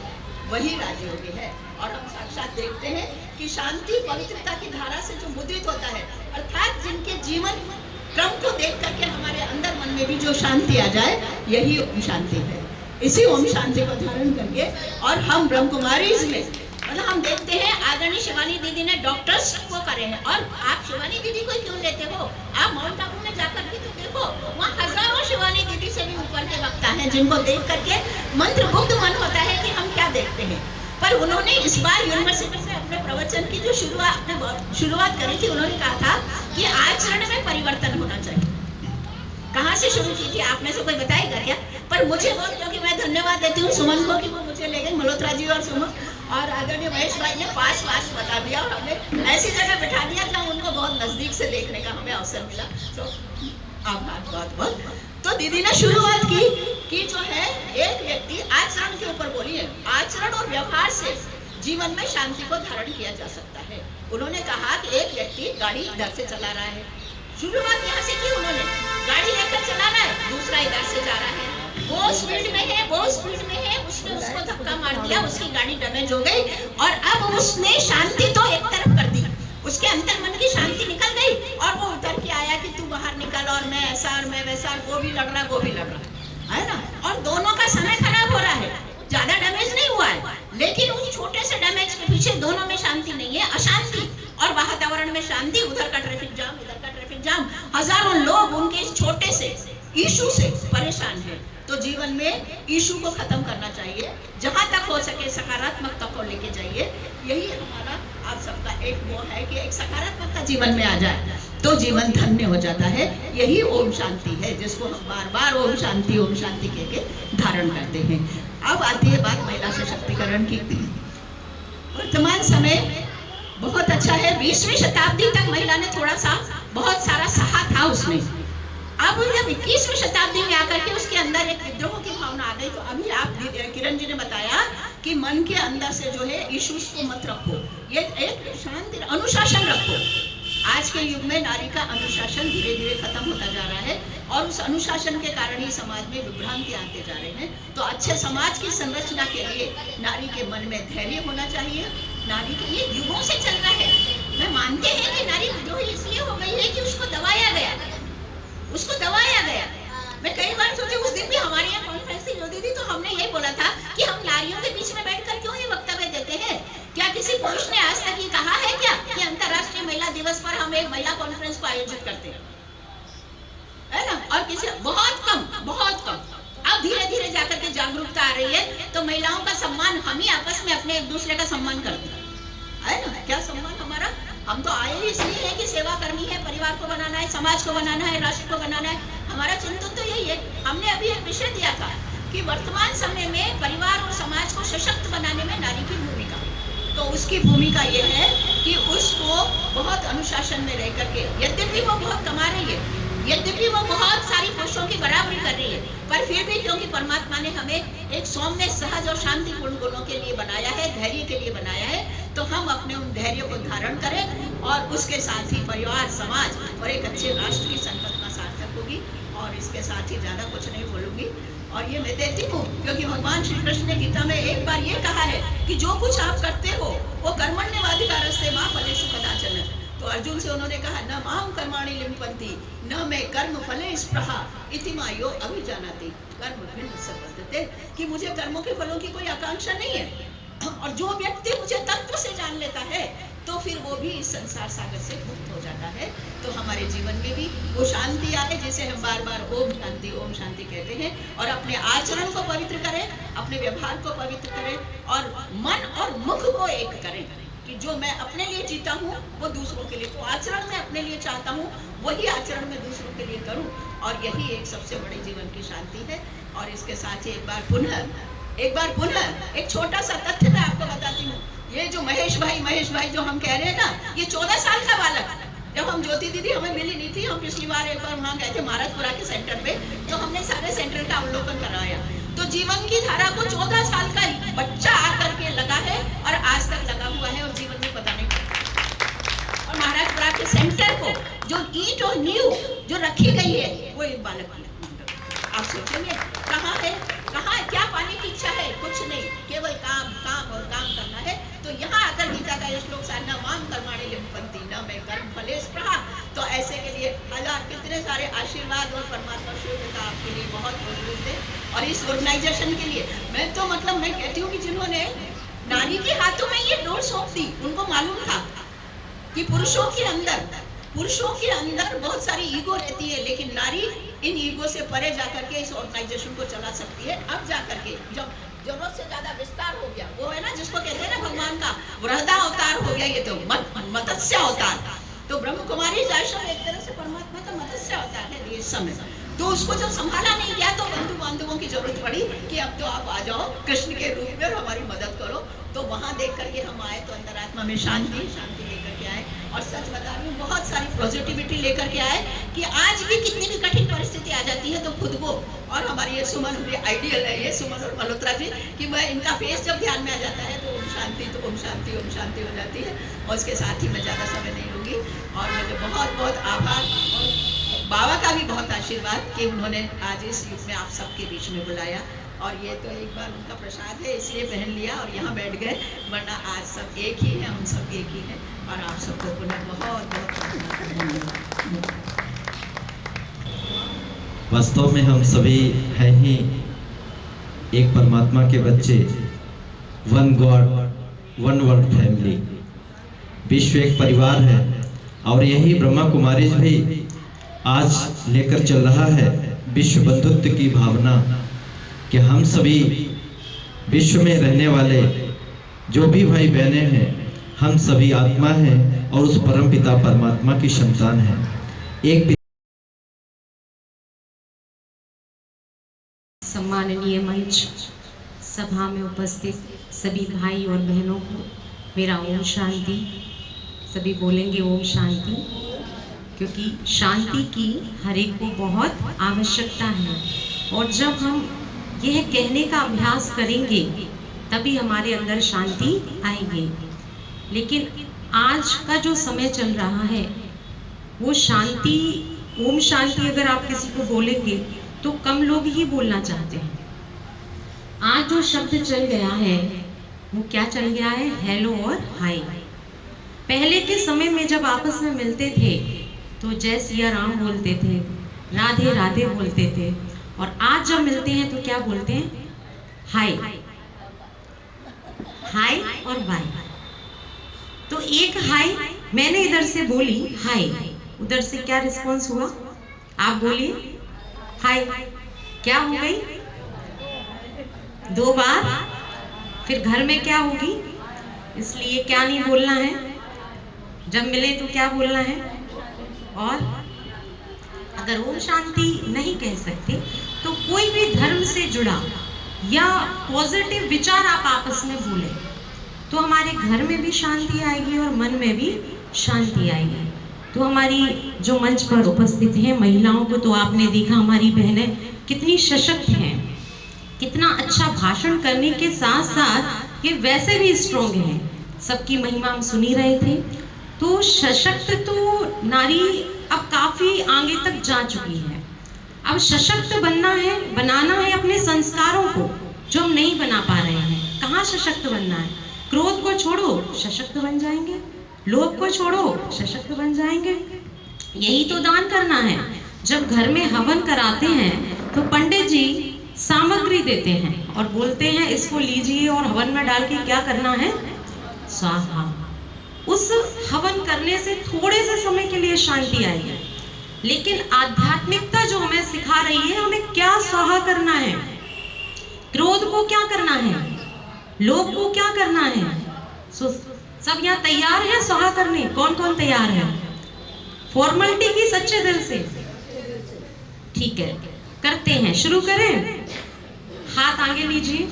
वही राजयोगी है। और हम साक्षात देखते हैं कि शांति पवित्रता की धारा से जो मुद्रित होता है, अर्थात जिनके जीवन क्रम को देख करके हमारे अंदर मन में भी जो शांति आ जाए, यही ओम शांति है। इसी ओम शांति को धारण करके और हम ब्रह्म कुमारी में मतलब हम देखते हैं आदरणीय शिवानी दीदी ने डॉक्टर्स को करे हैं। और आप शिवानी दीदी को क्यों लेते हो? आप माउंट आबू में जाकर के तो देखो, वहाँ हजारों शिवानी दीदी से भी ऊपर के वक्ता हैं जिनको देख करके मंत्रमुग्ध मन होता है कि हम क्या देखते हैं। पर उन्होंने इस बार यूनिवर्सिटी में अपने प्रवचन की जो शुरुआत करी थी, उन्होंने कहा था कि आचरण में परिवर्तन होना चाहिए। कहाँ से शुरू की थी? आप में से कोई बताएगा क्या? पर मुझे बहुत, क्योंकि मैं धन्यवाद देती हूँ सुमन को कि वो मुझे ले गए, मल्होत्रा जी और सुमन और आदरणीय महेश भाई ने पास बता दिया और हमें ऐसी जगह बैठा दिया जहाँ उनको बहुत नजदीक से देखने का हमें अवसर मिला। तो आभार बहुत बहुत। तो दीदी ने शुरुआत की कि जो है एक व्यक्ति आचरण के ऊपर बोली है, आचरण और व्यवहार से जीवन में शांति को धारण किया जा सकता है। उन्होंने कहा कि एक व्यक्ति गाड़ी इधर से चला रहा है, शुरुआत यहाँ से की उन्होंने, गाड़ी लेकर चला रहा है, दूसरा इधर से जा रहा है, वो स्पीड में है, वो स्पीड में है, उसने उसको धक्का मार दिया, उसकी गाड़ी डैमेज हो गई और अब उसने शांति तो एक तरफ कर दी, उसके अंतर मन की शांति निकल गई और वो उतर के आया कि तू बाहर निकल और मैं ऐसा और मैं वैसा, वो भी लड़ रहा, वो भी लड़ रहा है ना। और दोनों का समय खराब हो रहा है, ज्यादा डैमेज नहीं हुआ है, लेकिन उस छोटे से डैमेज के पीछे दोनों में शांति नहीं है, अशांति। और वातावरण में शांति, उधर का ट्रैफिक जाम, इधर का ट्रैफिक जाम, हजारों लोग उनके इस छोटे से इशू से परेशान है। तो जीवन में इशू को खत्म करना चाहिए, जहां तक हो सके सकारात्मकता को लेके जाइए। यही हमारा आप सबका एक वो है कि एक सकारात्मकता जीवन में आ जाए तो जीवन धन्य हो जाता है। यही ओम शांति है जिसको हम बार बार ओम शांति कह के धारण करते हैं। अब आती है बात महिला सशक्तिकरण की। वर्तमान समय बहुत अच्छा है, 20वीं शताब्दी तक महिला ने थोड़ा सा बहुत सारा सहा था उसने। अब जब 21वीं शताब्दी में आकर के उसके अंदर एक विद्रोह की भावना आ गई। तो अभी आप किरण जी ने बताया कि मन के अंदर से जो है इश्यूज को मत रखो, ये एक शांति अनुशासन रखो। आज के युग में नारी का अनुशासन धीरे धीरे खत्म होता जा रहा है और उस अनुशासन के कारण ही समाज में विभ्रांति आते जा रहे हैं। तो अच्छे समाज की संरचना के लिए नारी के मन में धैर्य होना चाहिए। नारी के लिए युगों से चल रहा है। मैं मानते हैं कि नारी विद्रोही इसलिए हो गई है कि उसको दबाया गया, उसको दबाया गया। मैं कई बार सोची, उस दिन भी हमारे यहाँ कॉन्फ्रेंस होती थी तो हमने यही बोला था कि हम नारियों के बीच में बैठकर क्यों ये वक्तव्य देते हैं। क्या किसी पुरुष ने आज तक ये कहा है क्या कि अंतर्राष्ट्रीय महिला दिवस पर हम एक महिला कॉन्फ्रेंस को आयोजित करते हैं, है ना? और किसी बहुत कम। अब धीरे धीरे जाकर के जागरूकता आ रही है तो महिलाओं का सम्मान हम ही आपस में अपने एक दूसरे का सम्मान करते हैं, है ना? क्या सम्मान हमारा? हम तो आए ही इसलिए है कि सेवा करनी है, परिवार को बनाना है, समाज को बनाना है, राष्ट्र को बनाना है। हमारा चिंतन तो यही है। हमने अभी एक विषय दिया था कि वर्तमान समय में परिवार और समाज को सशक्त बनाने में नारी की भूमिका। तो उसकी भूमिका ये है कि उसको बहुत अनुशासन में रह करके, यद्यपि वो बहुत कमा रही है, यद्यपि वो बहुत सारी पुरुषों की बराबरी कर रही है, पर फिर भी क्योंकि परमात्मा ने हमें एक सौम्य, सहज और शांतिपूर्ण गुणों के लिए बनाया है, धैर्य के लिए बनाया है, तो हम अपने उन धैर्य को धारण करें और उसके साथ ही परिवार, समाज और एक अच्छे राष्ट्र की संकल्पना सार्थक होगी। और इसके साथ ही ज्यादा कुछ नहीं बोलूंगी। और ये मैं देती हूँ क्योंकि भगवान श्री कृष्ण ने गीता में एक बार ये कहा है कि जो कुछ आप करते हो वो कर्मण्यवाधिकारस्ते मा फलेषु कदाचन। तो अर्जुन से उन्होंने कहा न माम कर्माणि लिम्पन्ति न मैं कर्म फले स्पृहा इति मायो अभिजानाति कर्म भिन्न संबद्धते, कि मुझे कर्मों के फलों की कोई आकांक्षा नहीं है। और जो व्यक्ति मुझे तत्व से जान लेता है तो फिर वो भी इस संसार सागर से मुक्त हो जाता है। तो हमारे जीवन में भी वो शांति आए, जिसे हम बार बार ओम शांति कहते हैं। और अपने आचरण को पवित्र करें, अपने व्यवहार को पवित्र करें और मन और मुख को एक करें कि जो मैं अपने लिए जीता हूँ वो दूसरों के लिए, तो आचरण में अपने लिए चाहता हूँ वही आचरण में दूसरों के लिए करूँ। और यही एक सबसे बड़े जीवन की शांति है। और इसके साथ ही एक बार पुनः एक छोटा सा तथ्य मैं आपको बताती हूँ। ये जो महेश भाई जो हम कह रहे हैं ना, ये 14 साल का बालक, जब हम ज्योति दीदी हमें मिली नहीं थी, हम पिछली बार एक बार वहाँ गए थे महाराजपुरा के सेंटर पे, तो हमने सारे सेंटर का अवलोकन करवाया। तो जीवन की धारा को 14 साल का बच्चा आकर के लगा है और आज तक लगा हुआ है और जीवन में पता नहीं पड़ता। और महाराजपुरा के सेंटर को जो ईंट और नींव जो रखी गई है वो एक बालक की। आप सोचेंगे कहाँ है क्या पाने की इच्छा है? कुछ नहीं, केवल काम और काम करना है। तो यहाँ आकर गीता का ये श्लोक न माम कर्माणि लिम्पन्ति न मैं कर्म फले स्पृहा, तो ऐसे के लिए हजार कितने सारे आशीर्वाद और परमात्मा शुभता आपके लिए बहुत मौजूद है। और इस ऑर्गेनाइजेशन के लिए मैं कहती हूँ कि जिन्होंने नारी के हाथों में ये डोर सौंप दी, उनको मालूम था कि पुरुषों के अंदर बहुत सारी ईगो रहती है, लेकिन नारी इन ईगो से परे जाकर के इस ऑर्गेनाइजेशन को चला सकती है। अब जाकर के जब जरूरत से ज्यादा विस्तार हो गया, वो है ना जिसको कहते हैं ना भगवान का वृहदा अवतार हो गया, ये तो मत्स्य अवतार। तो ब्रह्म कुमारी एक तरह से परमात्मा का मत्स्य अवतार है इस समय। तो उसको जब संभाला नहीं गया तो बंधु बांधवों की जरूरत पड़ी कि अब तो आप आ जाओ कृष्ण के रूप में और हमारी मदद करो। तो वहां देख करके हम आए तो अंतरात्मा में शांति लेकर के आए। और सच बता रही हूँ, बहुत सारी पॉजिटिविटी लेकर के आए कि आज भी कितनी भी कठिन परिस्थिति आ जाती है तो खुद को, और हमारी ये सुमन आइडियल है ये सुमन और मल्होत्रा जी, कि मैं इनका फेस जब ध्यान में आ जाता है तो ओम शांति हो जाती है। और उसके साथ ही मैं ज़्यादा समय नहीं लूँगी। और मुझे बहुत बहुत आभार और बाबा का भी बहुत आशीर्वाद कि उन्होंने आज इस युग में आप सबके बीच में बुलाया। और ये तो एक बार उनका प्रसाद है इसलिए पहन लिया और यहाँ बैठ गए, वरना आज सब एक ही है, हम सब एक ही हैं। और आप सबको पुनः बहुत धन्यवाद। वास्तव में हम सभी हैं ही एक परमात्मा के बच्चे, one God one world family. विश्व एक परिवार है और यही ब्रह्मा कुमारीज भी आज लेकर चल रहा है विश्व बंधुत्व की भावना, कि हम सभी विश्व में रहने वाले जो भी भाई बहने हैं, हम सभी आत्मा हैं और उस परम पिता परमात्मा की संतान हैं। एक सम्माननीय मंच, सभा में उपस्थित सभी भाई और बहनों को मेरा ओम शांति। सभी बोलेंगे ओम शांति, क्योंकि शांति की हर एक को बहुत आवश्यकता है। और जब हम यह कहने का अभ्यास करेंगे तभी हमारे अंदर शांति आएगी। लेकिन आज का जो समय चल रहा है वो शांति, ओम शांति अगर आप किसी को बोलेंगे तो कम लोग ही बोलना चाहते हैं। आज जो शब्द चल गया है वो क्या चल गया है? हेलो और हाय। पहले के समय में जब आपस में मिलते थे तो जय सिया राम बोलते थे, राधे राधे बोलते थे। और आज जब मिलते हैं तो क्या बोलते हैं? हाय, हाय और बाय। तो एक हाय मैंने इधर से बोली हाय, उधर से क्या रिस्पॉन्स हुआ? आप बोलिए हाय, क्या हो गई? 2 बार। फिर घर में क्या होगी? इसलिए क्या नहीं बोलना है, जब मिले तो क्या बोलना है। और अगर ओम शांति नहीं कह सकते तो कोई भी धर्म से जुड़ा या पॉजिटिव विचार आप आपस में बोलें तो हमारे घर में भी शांति आएगी और मन में भी शांति आएगी। तो हमारी जो मंच पर उपस्थित हैं महिलाओं को तो आपने देखा, हमारी बहनें कितनी सशक्त हैं, कितना अच्छा भाषण करने के साथ साथ ये वैसे भी स्ट्रॉन्ग हैं। सबकी महिमा हम सुन ही रहे थे। तो सशक्त तो नारी अब काफी आगे तक जा चुकी है। अब सशक्त बनना है, बनाना है अपने संस्कारों को, जो हम नहीं बना पा रहे हैं। कहाँ सशक्त बनना है? क्रोध को छोड़ो, सशक्त बन जाएंगे। लोभ को छोड़ो, सशक्त बन जाएंगे। यही तो दान करना है। जब घर में हवन कराते हैं तो पंडित जी सामग्री देते हैं और बोलते हैं इसको लीजिए और हवन में डाल के क्या करना है? स्वाहा। उस हवन करने से थोड़े से समय के लिए शांति आएगी, लेकिन आध्यात्मिकता जो हमें सिखा रही है, हमें क्या स्वाहा करना है, क्रोध को क्या करना है, लोभ को क्या करना है। सब यहाँ तैयार हैं स्वाहा करने? कौन कौन तैयार है? फॉर्मेलिटी की सच्चे दिल से? ठीक है, करते हैं, शुरू करें। हाथ आगे लीजिए।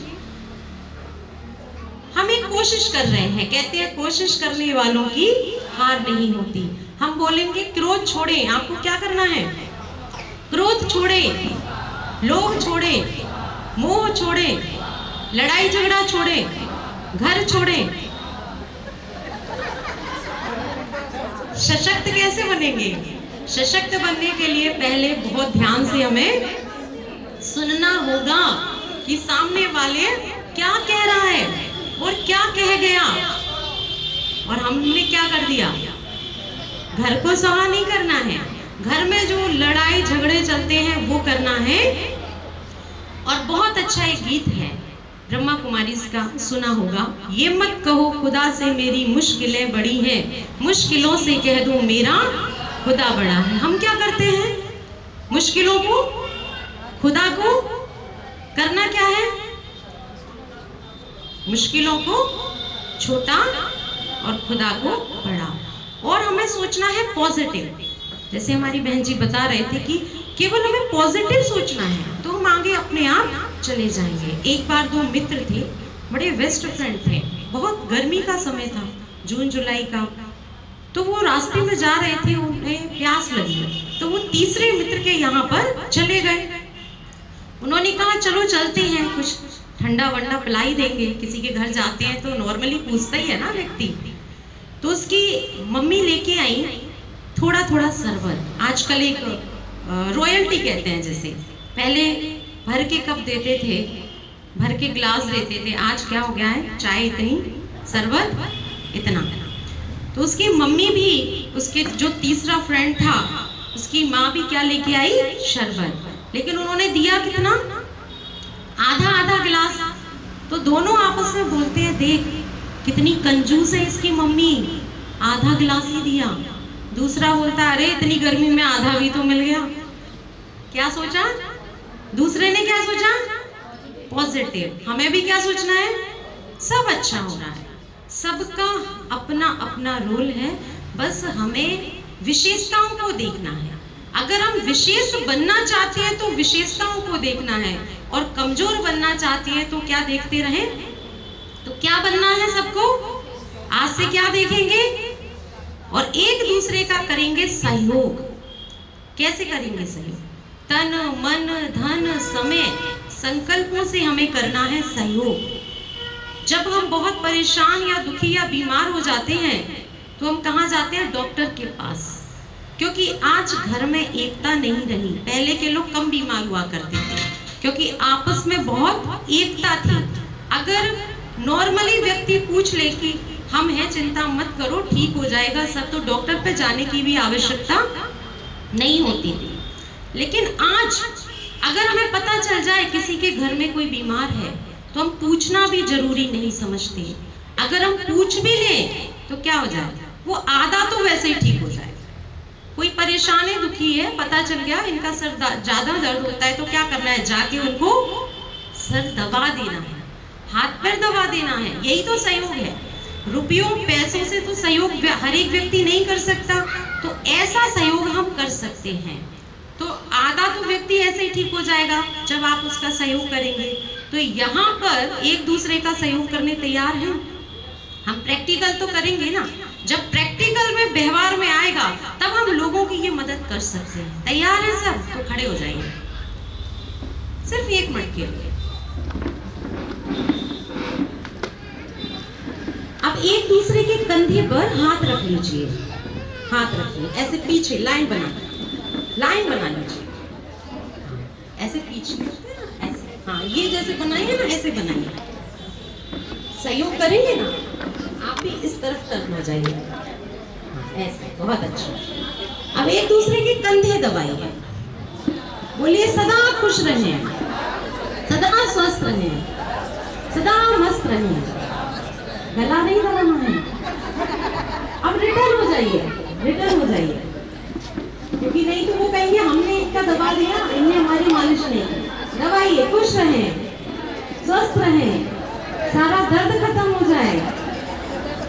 हम एक कोशिश कर रहे हैं, कहते हैं कोशिश करने वालों की हार नहीं होती। हम बोलेंगे क्रोध छोड़े। आपको क्या करना है? क्रोध छोड़े, लोभ छोड़े, मोह छोड़े, लड़ाई झगड़ा छोड़े, घर छोड़े। सशक्त कैसे बनेंगे? सशक्त बनने के लिए पहले बहुत ध्यान से हमें सुनना होगा कि सामने वाले क्या कह रहा है और क्या कह गया, और हमने क्या कर दिया। घर को स्वाहा नहीं करना है, घर में जो लड़ाई झगड़े चलते हैं वो करना है। और बहुत अच्छा एक गीत है ब्रह्मा कुमारी का, सुना होगा, ये मत कहो खुदा से मेरी मुश्किलें बड़ी हैं, मुश्किलों से कह दूं मेरा खुदा बड़ा है। हम क्या करते हैं? मुश्किलों को, खुदा को करना क्या है? मुश्किलों को छोटा और खुदा को बड़ा। और हमें सोचना है पॉजिटिव। जैसे हमारी बहन जी बता रहे थे कि केवल हमें पॉजिटिव सोचना है तो हम आगे अपने आप चले जाएंगे। एक बार दो मित्र थे, बड़े बेस्ट फ्रेंड थे। बहुत गर्मी का समय था, जून जुलाई का। तो वो रास्ते में जा रहे थे, उन्हें प्यास लगी, तो वो तीसरे मित्र के यहाँ पर चले गए। उन्होंने कहा चलो चलते हैं, कुछ ठंडा वंडा पिलाई देंगे। किसी के घर जाते हैं तो नॉर्मली पूछता ही है ना व्यक्ति। तो उसकी मम्मी लेके आई थोड़ा थोड़ा शरबत। आजकल एक रॉयल्टी कहते हैं, जैसे पहले भर के कप देते थे, भर के ग्लास देते थे, आज क्या हो गया है, चाय इतनी, शरबत इतना। तो उसकी मम्मी भी, उसके जो तीसरा फ्रेंड था, उसकी माँ भी क्या लेके आई? शरबत। लेकिन उन्होंने दिया कितना? आधा आधा गिलास। तो दोनों आपस में बोलते हैं, देख कितनी कंजूस है इसकी मम्मी, आधा गिलास ही दिया। दूसरा बोलता, अरे इतनी गर्मी में आधा भी तो मिल गया। क्या सोचा? दूसरे ने क्या सोचा? पॉजिटिव। हमें भी क्या सोचना है? सब अच्छा हो रहा है, सबका अपना अपना रोल है, बस हमें विशेषताओं को देखना है। अगर हम विशेष बनना चाहते हैं तो विशेषताओं को देखना है, और कमजोर बनना चाहती है तो क्या देखते रहे? तो क्या बनना है सबको? आज से क्या देखेंगे? और एक दूसरे का करेंगे सहयोग। कैसे करेंगे सहयोग? तन मन धन समय संकल्पों से हमें करना है सहयोग। जब हम बहुत परेशान या दुखी या बीमार हो जाते हैं तो हम कहाँ जाते हैं? डॉक्टर के पास। क्योंकि आज घर में एकता नहीं रही। पहले के लोग कम बीमार हुआ करते थे क्योंकि आपस में बहुत एकता थी। अगर नॉर्मली व्यक्ति पूछ ले कि हम हैं, चिंता मत करो, ठीक हो जाएगा सब, तो डॉक्टर पे जाने की भी आवश्यकता नहीं होती थी। लेकिन आज अगर हमें पता चल जाए किसी के घर में कोई बीमार है तो हम पूछना भी जरूरी नहीं समझते। अगर हम पूछ भी लें तो क्या हो जाए? वो आधा तो वैसे ही ठीक हो जाए। कोई परेशान है, दुखी है, पता चल गया इनका सर ज्यादा दर्द होता है, तो क्या करना है? जाके उनको सर दबा देना है, हाथ पैर दबा देना है। यही तो सहयोग है। रुपयों पैसों से तो सहयोग हर एक व्यक्ति नहीं कर सकता, तो ऐसा सहयोग हम कर सकते हैं। तो आधा तो व्यक्ति ऐसे ही ठीक हो जाएगा जब आप उसका सहयोग करेंगे। तो यहाँ पर एक दूसरे का सहयोग करने तैयार हैं। हम प्रैक्टिकल तो करेंगे ना, जब प्रैक्टिकल में व्यवहार में आएगा तब हम लोगों की ये मदद कर सकते हैं। तैयार है सब? तो खड़े हो जाइए सिर्फ 1 मिनट के लिए। अब एक दूसरे के कंधे पर हाथ रख लीजिए, हाथ रखिए ऐसे पीछे लाइन बना लीजिए, ऐसे पीछे ऐसे, हाँ ये जैसे बनाइए ना ऐसे बनाइए। सहयोग करेंगे ना आप भी इस तरफ टर्न हो जाइए, हाँ ऐसे, बहुत अच्छा। अब एक दूसरे के कंधे दबाइए, बोलिए सदा खुश रहें, सदा स्वस्थ रहें, सदा मस्त रहें। गला नहीं दबाना है। अब रिटर्न हो जाइए, क्योंकि नहीं तो वो कहेंगे हमने इनका दबा दिया, इनने हमारी मालिश नहीं की। दबाइए, खुश रहें, स्वस्थ रहें, सारा दर्द खत्म हो जाए,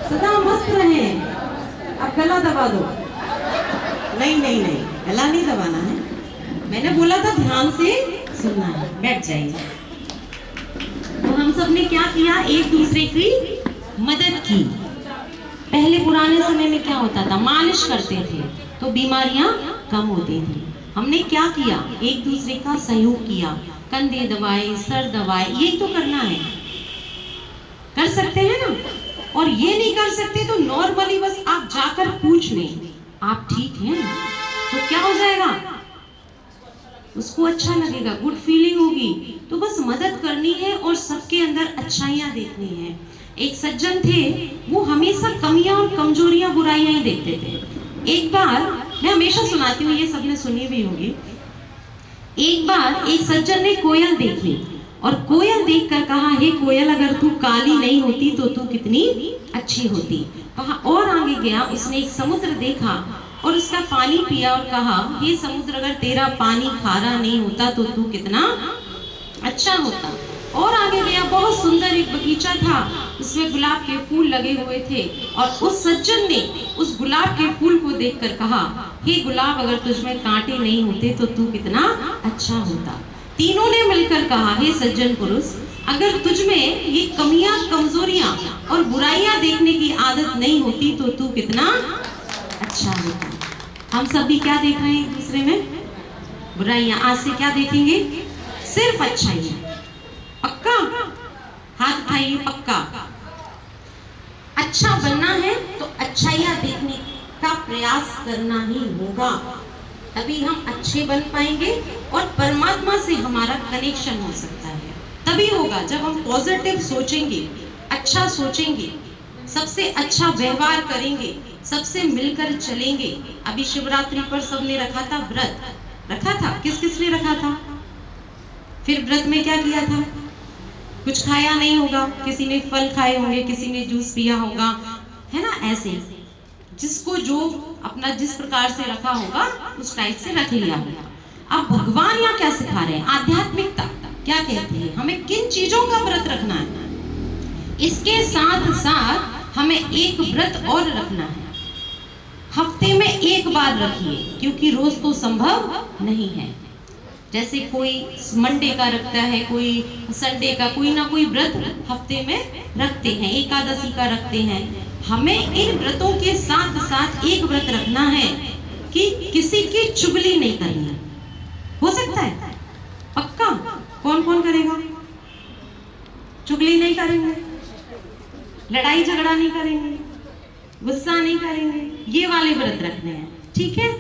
सदा मस्त रहें। अब गला दबा दो। नहीं, गला नहीं दबाना है। मैंने बोला था ध्यान से सुनना है। बैठ जाइए। तो हम सब ने क्या किया, एक दूसरे की मदद की। पहले पुराने समय में क्या होता था, मालिश करते थे तो बीमारियां कम होती थी। हमने क्या किया, एक दूसरे का सहयोग किया, कंधे दबाए, सर दबाए। यही तो करना है, कर सकते हैं ना। और ये नहीं कर सकते तो नॉर्मली बस आप जाकर पूछ लें आप ठीक हैं, तो क्या हो जाएगा, उसको अच्छा लगेगा, गुड फीलिंग होगी। तो बस मदद करनी है और सबके अंदर अच्छाइयाँ देखनी है। एक सज्जन थे, वो हमेशा कमियां और कमजोरियां बुराइयां ही देखते थे। एक बार, मैं हमेशा सुनाती हूँ, ये सबने सुनी भी होगी। एक बार एक सज्जन ने कोयल देखी और कोयल देखकर कहा, हे कोयल अगर तू काली नहीं होती तो तू कितनी अच्छी होती। कहा और आगे गया, उसने एक समुद्र देखा और उसका पानी पिया और कहा, हे समुद्र अगर तेरा पानी खारा नहीं होता तो तू कितना अच्छा होता। और आगे गया, बहुत सुंदर एक बगीचा था, उसमें गुलाब के फूल लगे हुए थे और उस सज्जन ने उस गुलाब के फूल को देखकर कहा, हे गुलाब अगर तुझमें कांटे नहीं होते तो तू कितना अच्छा होता। तीनों ने मिलकर कहा, हे सज्जन पुरुष अगर तुझमें ये कमियां, कमजोरियां और बुराइयां देखने की आदत नहीं होती तो तू कितना अच्छा होता। हम सब भी क्या देख रहे हैं एक दूसरे में, बुराइयां। आज से क्या देखेंगे, सिर्फ अच्छाइयां। पक्का हाथ उठाइए, पक्का। अच्छा बनना है तो अच्छाइयां देखने का प्रयास करना ही होगा, तभी हम अच्छे बन पाएंगे और परमात्मा से हमारा कनेक्शन हो सकता है। तभी होगा जब हम पॉजिटिव सोचेंगे, अच्छा सोचेंगे, सबसे अच्छा व्यवहार करेंगे, सबसे मिलकर चलेंगे। अभी शिवरात्रि पर सबने रखा था व्रत, रखा था, किस किस ने रखा था? फिर व्रत में क्या किया था, कुछ खाया नहीं होगा, किसी ने फल खाए होंगे, किसी ने जूस पिया होगा, है ना। ऐसे जिसको जो अपना जिस प्रकार से रखा होगा उस टाइप से रख लिया होगा। अब भगवान यहाँ क्या सिखा रहे हैं, आध्यात्मिकता क्या कहती है, हमें किन चीजों का व्रत रखना है। इसके साथ साथ हमें एक व्रत और रखना है, हफ्ते में एक बार रखिए, क्योंकि रोज तो संभव नहीं है। जैसे कोई मंडे का रखता है, कोई संडे का, कोई ना कोई व्रत हफ्ते में रखते हैं, एकादशी का रखते हैं। हमें इन व्रतों के साथ साथ एक व्रत रखना है कि किसी की चुगली नहीं करनी। हो सकता है? पक्का? कौन कौन करेगा? चुगली नहीं करेंगे, लड़ाई झगड़ा नहीं करेंगे, गुस्सा नहीं करेंगे, ये वाले व्रत रखने हैं। ठीक है,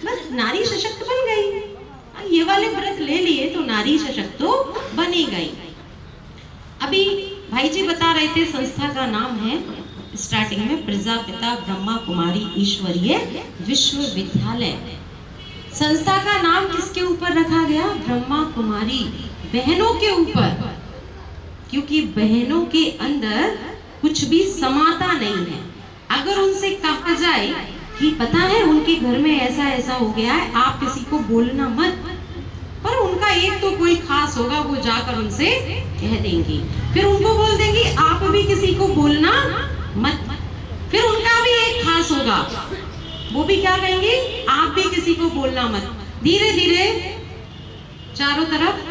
बस नारी सशक्त बन गई, ये वाले व्रत ले लिए तो नारी सशक्त तो बनी गई। अभी भाई जी बता रहे थे, संस्था का नाम है स्टार्टिंग में प्रजापिता ब्रह्मा कुमारी ईश्वरीय विश्वविद्यालय। संस्था का नाम किसके ऊपर रखा गया? ब्रह्मा कुमारी बहनों के ऊपर, क्योंकि बहनों के अंदर कुछ भी समाता नहीं है। अगर उनसे कहा जाए कि पता है उनके घर में ऐसा ऐसा हो गया है, आप किसी को बोलना मत, पर उनका एक तो कोई खास होगा, वो जाकर उनसे कह देंगी, फिर उनको बोल देंगी आप भी किसी को बोलना मत, फिर उनका भी एक खास होगा, वो भी क्या कहेंगे, आप भी किसी को बोलना मत। धीरे धीरे चारों तरफ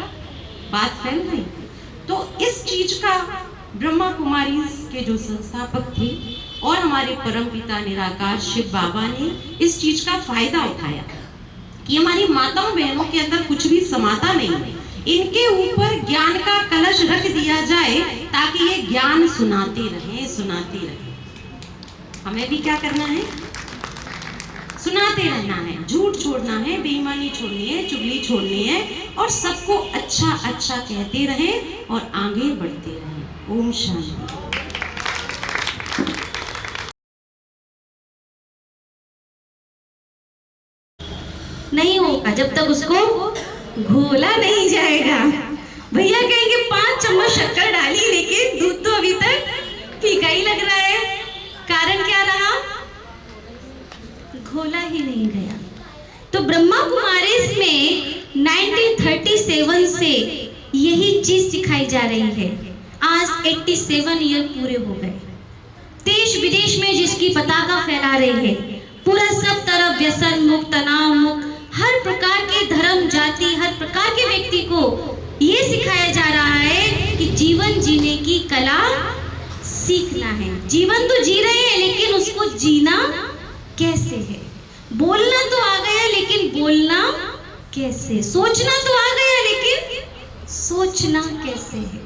बात फैल गई। तो इस चीज का ब्रह्मा कुमारी के जो संस्थापक थे और हमारे परम पिता निराकार शिव बाबा ने इस चीज का फायदा उठाया कि हमारी माताओं बहनों के अंदर कुछ भी समाता नहीं, इनके ऊपर ज्ञान का कलश रख दिया जाए ताकि ये ज्ञान सुनाते रहे। हमें भी क्या करना है? सुनाते रहना है, झूठ छोड़ना है, बेईमानी छोड़नी है, चुगली छोड़नी है और सबको अच्छा अच्छा कहते रहे और आगे बढ़ते रहे। ओम शांति। नहीं होगा जब तक उसको घोला नहीं जाएगा। भैया कहेंगे 5 चम्मच शक्कर डाली लेकिन दूध तो अभी तक फीका ही लग रहा है। कारण क्या रहा? घोला ही नहीं गया। तो ब्रह्मा कुमारीज में 1937 से यही चीज सिखाई जा रही है। आज 87 ईयर पूरे हो गए। देश विदेश में जिसकी पताका फैला रही है, पूरा सब तरफ व्यसन मुक्त, तनाव मुक्त, हर प्रकार के धर्म जाति, हर प्रकार के व्यक्ति को ये सिखाया जा रहा है कि जीवन जीने की कला सीखना है। जीवन तो जी रहे हैं लेकिन उसको जीना कैसे है? बोलना तो आ गया लेकिन बोलना कैसे? सोचना तो आ गया लेकिन सोचना कैसे है?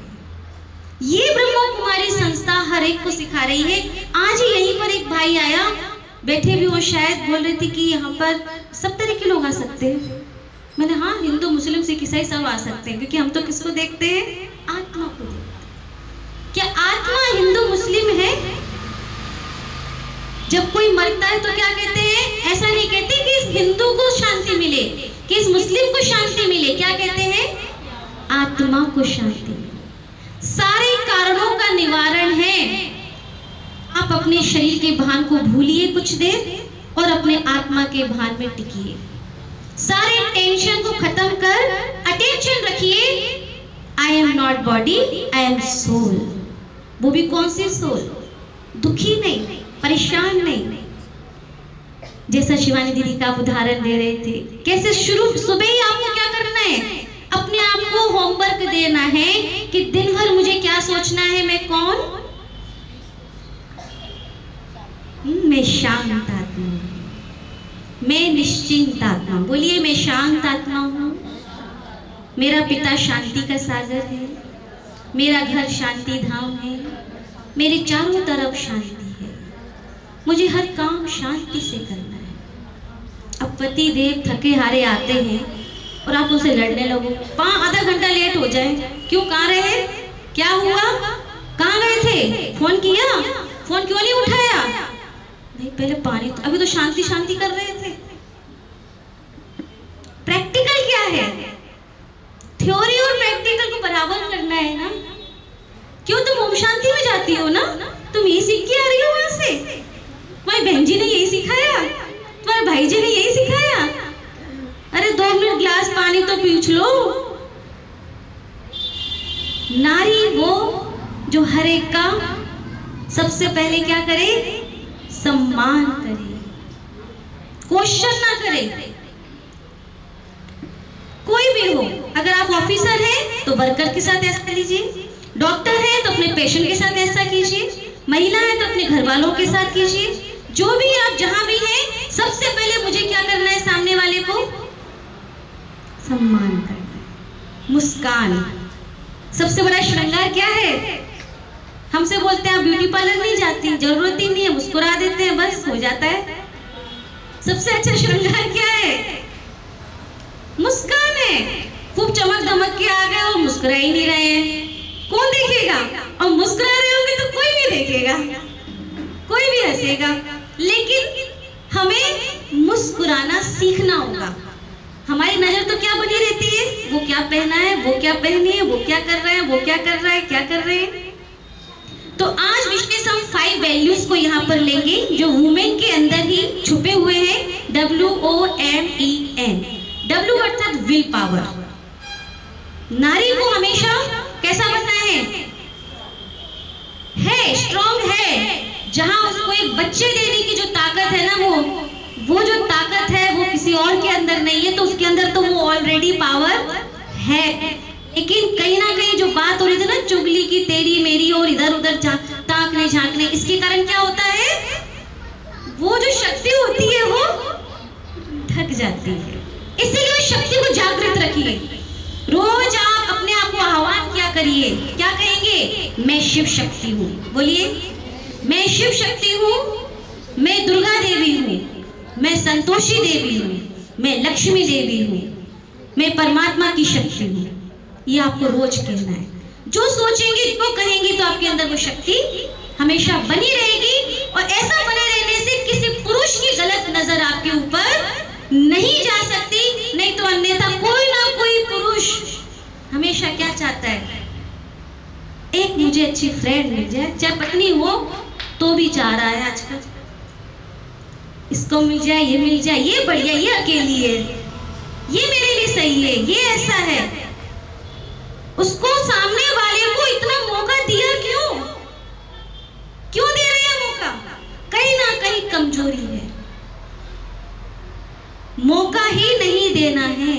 ये ब्रह्मा कुमारी संस्था हर एक को सिखा रही है। आज ही यहीं पर एक भाई आया, बैठे भी वो शायद बोल रहे थे कि यहाँ पर सब तरह के लोग आ सकते हैं। मैंने हाँ, हिंदू मुस्लिम सिख ईसाई सब आ सकते हैं, क्योंकि हम तो किसको देखते हैं? आत्मा को देखते हैं। क्या आत्मा हिंदू मुस्लिम है? जब कोई मरता है तो क्या कहते हैं? ऐसा नहीं कहते कि इस हिंदू को शांति मिले, कि इस मुस्लिम को शांति मिले। क्या कहते हैं? आत्मा को शांति मिले। सारे कारणों का निवारण है। आप अपने शरीर के भान को भूलिए कुछ देर और अपने आत्मा के भान में टिकिए। सारे टेंशन को खत्म कर अटेंशन रखिए। I am not body, I am soul. वो भी कौन सी सोल? दुखी नहीं, परेशान नहीं। जैसा शिवानी दीदी का आप उदाहरण दे रहे थे, कैसे सुबह ही आपको क्या करना है? अपने आप को होमवर्क देना है कि दिन भर मुझे क्या सोचना है, मैं कौन? मैं शांत आत्मा हूं, मैं निश्चिंत आत्मा। बोलिए, मैं शांत आत्मा हूं। मेरा पिता शांति का सागर है, मेरा घर शांति धाम है, मेरे चारों तरफ शांति है, मुझे हर काम शांति से करना है। अब पति देव थके हारे आते हैं और आप उनसे लड़ने लगो, आधा घंटा लेट हो जाए, क्यों? कहाँ रहे? क्या हुआ? कहाँ गए थे? फोन किया? फोन क्यों नहीं उठाया? नहीं, पहले पानी तो, अभी तो शांति शांति कर रहे थे। प्रैक्टिकल क्या है? थ्योरी और प्रैक्टिकल को बराबर करना है ना। क्यों तुम ओम शांति में जाती हो ना? तुम यही सीख के आ रही हो वहां से? तुम्हारी बहन जी ने यही सिखाया? तुम्हारे भाई जी ने यही सिखाया? अरे 2 मिनट ग्लास पानी तो पीछ लो। नारी वो जो हर एक का सबसे पहले क्या करे? सम्मान करे, क्वेश्चन ना करे। कोई भी हो, अगर आप ऑफिसर हैं तो वर्कर के साथ ऐसा कीजिए, डॉक्टर है तो अपने पेशेंट के साथ ऐसा कीजिए, महिला है तो अपने घर वालों के साथ कीजिए। जो भी आप जहां भी हैं, सबसे पहले मुझे क्या करना है? सामने वाले को सम्मान करना है। मुस्कान सबसे बड़ा श्रृंगार क्या है? हमसे बोलते हैं आप ब्यूटी पार्लर नहीं जाती, जरूरत ही नहीं है, मुस्कुरा देते हैं, बस हो जाता है। सबसे अच्छा श्रृंगार क्या है? मुस्कान है। खूब चमक धमक के आ गए और मुस्कुरा ही नहीं रहे हैं, कौन देखेगा? और मुस्कुरा रहे होंगे तो कोई भी देखेगा, कोई भी हंसेगा। लेकिन हमें मुस्कुराना सीखना होगा। हमारी नजर तो क्या बनी रहती है? वो क्या पहना है, वो क्या पहनी है, वो क्या कर रहा है, वो क्या कर रहा है, क्या कर रहे हैं। तो आज विशेष हम 5 वैल्यूज को यहाँ पर लेंगे जो वुमेन के अंदर ही छुपे हुए हैं। WOMEN। W अर्थात विल पावर। नारी को हमेशा कैसा बनना है? स्ट्रॉन्ग है। जहां उसको एक बच्चे देने की जो ताकत है ना, वो जो ताकत है वो किसी और के अंदर नहीं है, तो उसके अंदर तो वो ऑलरेडी पावर है। लेकिन कहीं ना कहीं जो बात हो रही थी ना, चुगली की, तेरी मेरी और इधर उधर ताकने झांकने, इसके कारण क्या होता है? जाती है। इसीलिए उस शक्ति को जागृत रखिए। रोज आप अपने आप को आह्वान किया करिए। क्या कहेंगे? मैं शिव शक्ति हूँ। बोलिए, मैं शिव शक्ति हूँ, मैं दुर्गा देवी हूँ, मैं संतोषी देवी हूँ, मैं लक्ष्मी देवी हूँ, मैं परमात्मा की शक्ति हूँ। ये आपको रोज कहना है। जो सोचेंगे, जो कहेंगे, तो आपके अंदर वो शक्ति हमेशा बनी रहेगी। और ऐसा बने रहने से किसी पुरुष की गलत नजर आपके ऊपर नहीं जा सकती। नहीं तो अन्यथा कोई ना कोई पुरुष हमेशा क्या चाहता है? एक मुझे अच्छी फ्रेंड मिल जाए, चाहे पत्नी हो तो भी चाह रहा है आजकल, इसको मिल जाए, ये मिल जाए, ये बढ़िया, ये अकेली है, ये मेरे लिए सही है, ये ऐसा है। उसको, सामने वाले को इतना मौका दिया क्यों दे रहे हैं मौका? कहीं ना कहीं कमजोरी है। मौका ही नहीं देना है।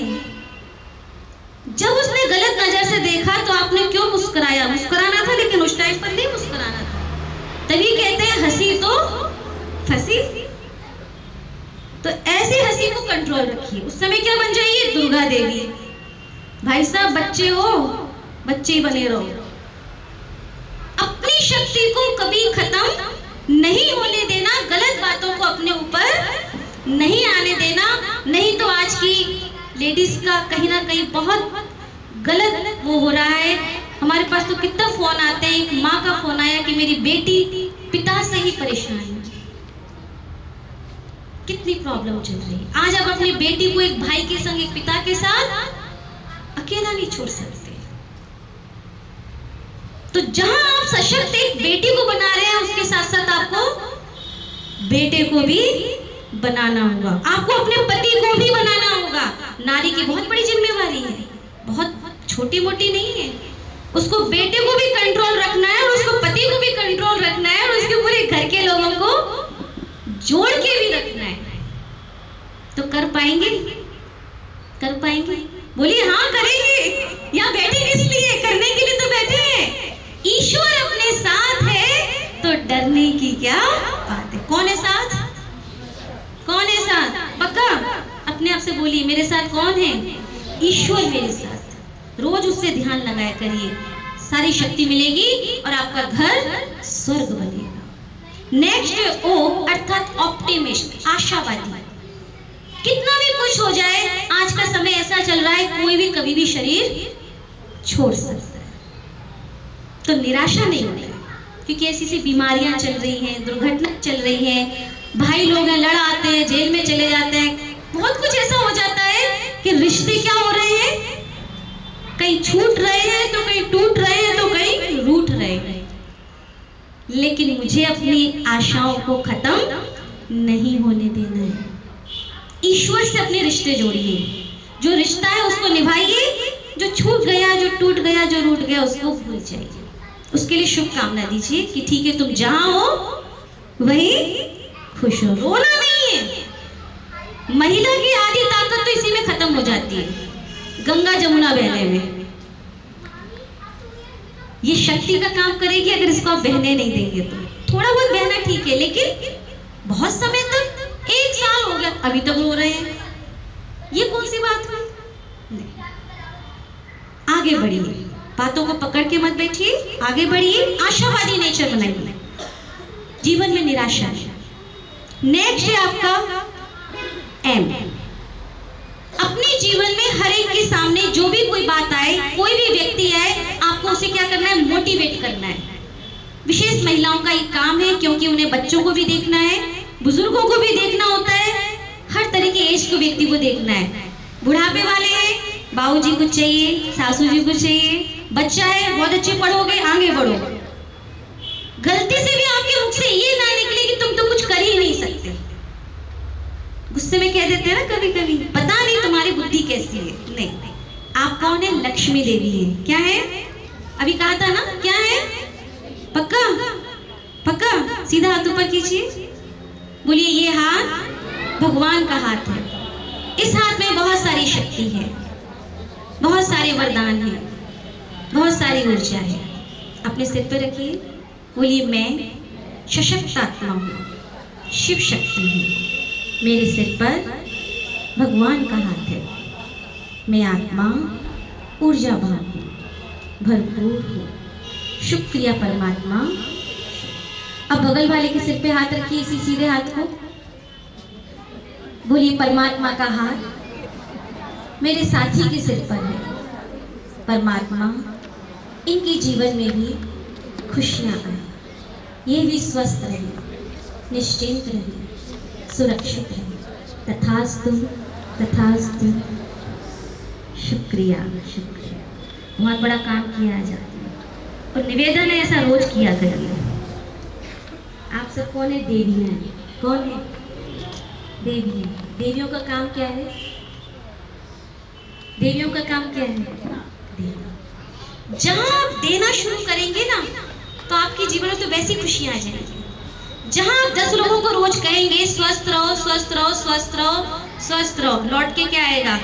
जब उसने गलत नजर से देखा तो आपने क्यों मुस्कुराया? मुस्कुराना था, लेकिन उस टाइम पर नहीं मुस्कुराना था। तभी कहते हैं हंसी तो फंसी। तो ऐसी हंसी को कंट्रोल रखिए। उस समय क्या बन जाइए? दुर्गा देवी। भाई साहब, बच्चे हो, बच्चे बने रहो। अपनी शक्ति को कभी खत्म नहीं होने देना। गलत बातों को अपने ऊपर नहीं आने देना। नहीं तो आज की लेडीज का कहीं ना कहीं बहुत गलत वो हो रहा है। हमारे पास तो कितना फोन आते हैं। एक माँ का फोन आया कि मेरी बेटी पिता से ही परेशान है। कितनी प्रॉब्लम चल रही है। आज आप अपनी बेटी को एक भाई के संग, एक पिता के साथ अकेला नहीं छोड़ सकते। तो जहां आप सशक्त एक बेटी को बना रहे हैं, उसके साथ साथ आपको बेटे को भी बनाना होगा। आपको अपने पति को भी बनाना होगा। नारी की बहुत बड़ी जिम्मेवारी है, बहुत छोटी मोटी नहीं है। उसको बेटे को भी कंट्रोल रखना है, और उसको पति को भी कंट्रोल रखना है, और उसके पूरे घर के लोगों को जोड़ के भी रखना है। तो कर पाएंगे? कर पाएंगे? बोलिए हाँ, करेंगे। यहाँ बैठे किस लिए? करने के लिए तो बैठे हैं। ईश्वर अपने साथ है तो डरने की क्या बात है। कौन है साथ? कौन है साथ? पक्का अपने आप से बोलिए, मेरे साथ कौन है? ईश्वर मेरे साथ। रोज उससे ध्यान लगाया करिए, सारी शक्ति मिलेगी और आपका घर स्वर्ग बनेगा। नेक्स्ट ओ अर्थात ऑप्टिमिस्ट, आशावादी। कितना भी कुछ हो जाए, आज का समय ऐसा चल रहा है, कोई भी कभी भी शरीर छोड़ सकता है। तो निराशा नहीं होनी, क्योंकि ऐसी सी बीमारियां चल रही हैं, दुर्घटना चल रही है, भाई लोग हैं लड़ आते हैं, जेल में चले जाते हैं, बहुत कुछ ऐसा हो जाता है कि रिश्ते क्या हो रहे हैं, कहीं छूट रहे हैं तो कहीं टूट रहे हैं तो कहीं रूठ रहे हैं। लेकिन मुझे अपनी आशाओं को खत्म नहीं होने देना है। ईश्वर से अपने रिश्ते जोड़िए। जो रिश्ता है उसको निभाइए। जो छूट गया, जो टूट गया, जो रूठ गया, उसको भूल जाइए। उसके लिए शुभकामना दीजिए कि ठीक है, तुम जहां हो वहीं खुश हो। रोना नहीं है। महिला की आधी ताकत तो इसी में खत्म हो जाती है, गंगा जमुना बहने में। ये शक्ति का काम करेगी अगर इसको आप बहने नहीं देंगे तो। थोड़ा बहुत बहना ठीक है, लेकिन बहुत समय तक, 1 साल हो गया अभी तक रो रहे हैं, ये कौन सी बात हुई? आगे बढ़िए, बातों को पकड़ के मत बैठिए, आगे बढ़िए, आशावादी नेचर बनाइए। जीवन में निराशा है। नेक्स्ट है आपका एम। अपने जीवन में हर एक के सामने जो भी कोई बात आए, कोई भी व्यक्ति आए, आपको उसे क्या करना है? मोटिवेट करना है। विशेष महिलाओं का एक काम है, क्योंकि उन्हें बच्चों को भी देखना है, बुजुर्गों को भी देखना होता है, हर तरह के एज के व्यक्ति को देखना है। बुढ़ापे वाले हैं, बाबूजी को चाहिए, सासू जी को चाहिए, बच्चा है, बहुत अच्छे पढ़ोगे, आगे बढ़ो। गलती से भी आपके मुख से ये ना निकले कि तुम तो कुछ कर ही नहीं सकते। गुस्से में कह देते हैं ना कभी कभी, पता नहीं तुम्हारी बुद्धि कैसी है। नहीं, आप कौन है? लक्ष्मी देवी है। क्या है? अभी कहा था ना, क्या है? पक्का पक्का? सीधा हाथ ऊपर कीजिए, बोलिए ये हाथ भगवान का हाथ है। इस हाथ में बहुत सारी शक्ति है, बहुत सारे वरदान हैं, बहुत सारी ऊर्जा है। अपने सिर पर रखिए, बोलिए मैं सशक्त आत्मा हूँ, शिव शक्ति हूँ। मेरे सिर पर भगवान का हाथ है। मैं आत्मा ऊर्जावान हूँ, भरपूर हूँ। शुक्रिया परमात्मा। अब बगल वाले के सिर पे हाथ रखिए, इसी सीधे हाथ को। बोलिए परमात्मा का हाथ मेरे साथी के सिर पर है। परमात्मा इनके जीवन में भी खुशियाँ आए, ये भी स्वस्थ रहे, निश्चिंत रहे, सुरक्षित रहे। तथास्तु तथास्तु। शुक्रिया शुक्रिया। बहुत बड़ा काम किया आज आपने, और निवेदन है ऐसा रोज किया करिए। आप सब कौन है? देवियाँ हैं। कौन है? देवी है। देवियों का काम क्या है? देवियों का काम क्या है? देना। जहां आप देना शुरू करेंगे ना, तो आपके जीवन में तो वैसी खुशियां आ जाएंगी। जहां आप 10 लोगों को रोज कहेंगे स्वस्थ रहो स्वस्थ रहो स्वस्थ रहो स्वस्थ रहो, लौट के क्या आएगा?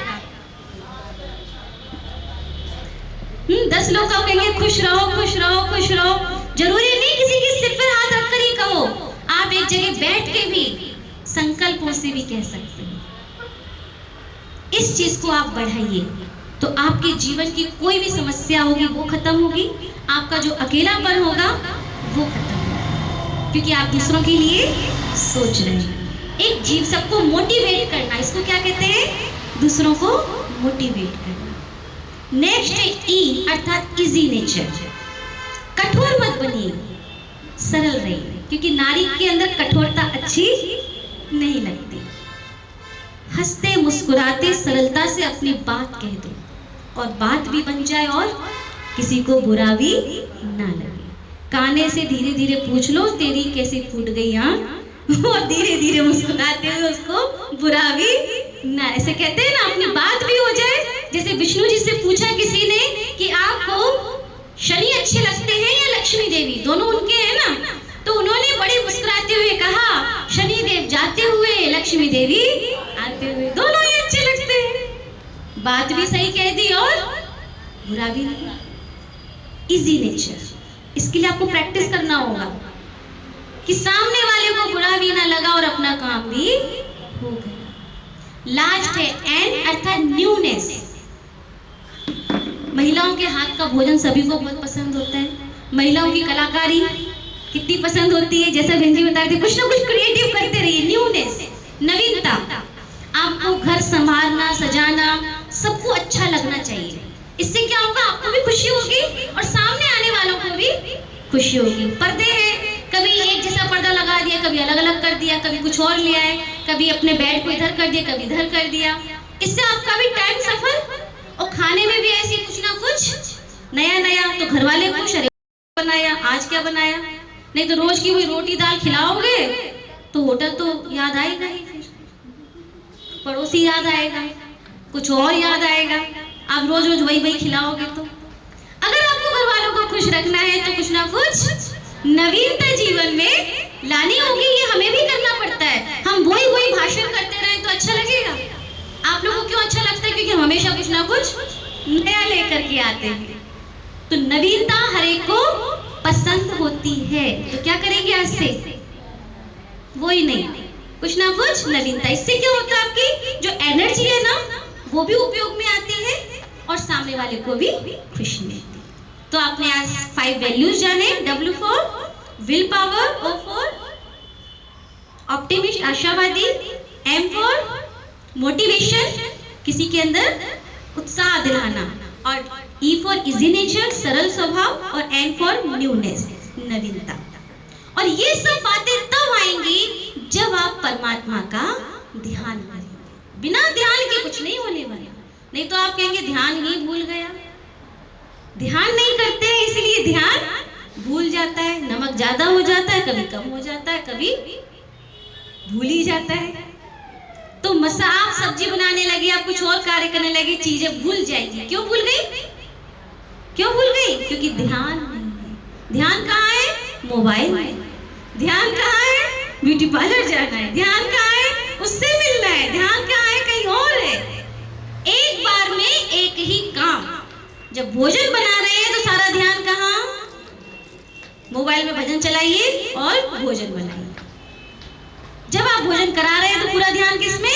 10 लोग आप कहेंगे खुश रहो खुश रहो खुश रहो। जरूरी नहीं किसी के सिर पर हाथ रखकर ही कहो, आप एक जगह बैठ के भी संकल्पों से भी कह सकते हैं। इस चीज को आप बढ़ाइए तो आपके जीवन की कोई भी समस्या होगी वो खत्म होगी, आपका जो अकेलापन होगा वो खत्म होगा, क्योंकि आप दूसरों के लिए सोच रहे हैं। एक जीव सबको मोटिवेट करना, इसको क्या कहते हैं? दूसरों को मोटिवेट करना। नेक्स्ट है ई अर्थात इजी नेचर। कठोर मत बनिए, सरल रहिए, क्योंकि नारी के अंदर कठोरता अच्छी नहीं लगती। हंसते मुस्कुराते सरलता से अपनी बात कह दो, और बात भी बन जाए और किसी को बुरा भी ना लगे। काने से धीरे धीरे पूछ लो तेरी कैसी फूट गई आँख, और धीरे धीरे मुस्कुराते हुए उसको बुरा भी ना, ऐसे कहते हैं ना, अपनी बात भी हो जाए। जैसे विष्णु जी से पूछा किसी ने कि आपको शनि अच्छे लगते हैं या लक्ष्मी देवी, दोनों उनके हैं ना, तो उन्होंने बड़े मुस्कुराते हुए कहा शनि देव जाते हुए लक्ष्मी देवी आते हुए, दोनों ही अच्छे लगते हैं। बात भी सही कह दी और बुरा भी नहीं। इजी नेचर, इसके लिए आपको प्रैक्टिस करना होगा कि सामने वाले को बुरा भी ना लगा और अपना काम भी हो गया। लास्ट है एन अर्थात न्यूनेस। महिलाओं के हाथ का भोजन सभी को बहुत पसंद होता है। महिलाओं की कलाकारी कितनी पसंद होती है, जैसा बहन जी बता रहे थे, कुछ ना कुछ क्रिएटिव करते रहिए। न्यूनेस, नवीनता। आपको घर संभालना सजाना सबको अच्छा लगना चाहिए। इससे क्या होगा? आपको भी खुशी होगी और सामने आने वालों को भी खुशी होगी। पर्दे हैं, कभी एक जैसा पर्दा लगा दिया, कभी अलग अलग कर दिया, कभी कुछ और ले आए, कभी अपने बेड को इधर कर दिया, कभी इधर कर दिया। इससे आपका भी टाइम सफल, और खाने में भी ऐसी कुछ ना कुछ नया नया। तो घर वाले खुश, अरे बनाया आज क्या बनाया, नहीं तो रोज की वही रोटी दाल खिलाओगे तो होटल तो याद आएगा ही, फिर पड़ोसी याद आएगा, कुछ और याद आएगा। आप रोज रोज वही वही खिलाओगे तो अगर आपको घर वालों को खुश रखना है तो कुछ ना कुछ नवीनता जीवन में लानी होगी। ये हमें भी करना पड़ता है। हम वही वही भाषण करते रहें तो अच्छा लगेगा? आप लोगों को क्यों अच्छा लगता है? क्योंकि हम हमेशा कुछ ना कुछ नया लेकर के आते हैं। तो नवीनता हर एक को पसंद होती है, तो क्या करेंगे आज से? वही नहीं, कुछ ना कुछ नवीनता। इससे क्या होता है? आपकी जो एनर्जी है ना वो भी उपयोग में आती है और सामने वाले को भी खुशी मिलती है। तो आपने आज 5 वैल्यूज जाने। W for will power, O for optimist आशावादी, M फॉर मोटिवेशन किसी के अंदर उत्साह दिलाना, और E फॉर इजी नेचर सरल स्वभाव, और N फॉर न्यूनेस नवीनता। और ये सब बातें तब आएंगी जब आप परमात्मा का ध्यान करेंगे। बिना ध्यान के कुछ नहीं होने वाला। नहीं तो आप कहेंगे ध्यान ही भूल गया। ध्यान नहीं करते हैं इसलिए ध्यान भूल जाता है, नमक ज्यादा हो जाता है, कभी कम हो जाता है, कभी भूल ही जाता है। तो आप सब्जी बनाने लगे, आप कुछ और कार्य करने लगे, चीजें भूल जाएंगी। क्यों भूल गई? क्यों भूल गई? क्योंकि ध्यान नहीं है। ध्यान कहाँ है? मोबाइल में। ध्यान कहाँ है? ब्यूटी पार्लर जाना है। ध्यान कहाँ है? उससे मिलना है। ध्यान कहाँ है? कहीं और है। एक बार में एक ही काम। जब भोजन बना रहे हैं तो सारा ध्यान कहाँ? मोबाइल में भजन चलाइए और भोजन बनाइए। जब आप भोजन करा रहे हैं तो पूरा ध्यान किसमें?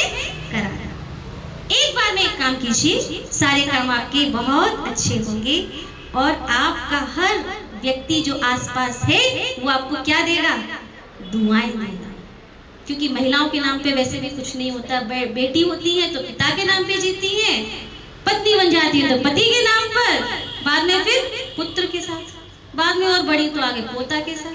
करा रहे हैं। एक बार में एक काम कीजिए, सारे काम आपके बहुत अच्छे होंगे और आपका हर व्यक्ति जो आसपास है वो आपको क्या देगा? दुआएं देगा। क्योंकि महिलाओं के नाम पे वैसे भी कुछ नहीं होता। बेटी होती है तो पिता के नाम पे जीती है, पत्नी बन जाती है तो पति के नाम पर, बाद में फिर पुत्र के साथ, बाद में और बड़ी तो आगे पोता के साथ।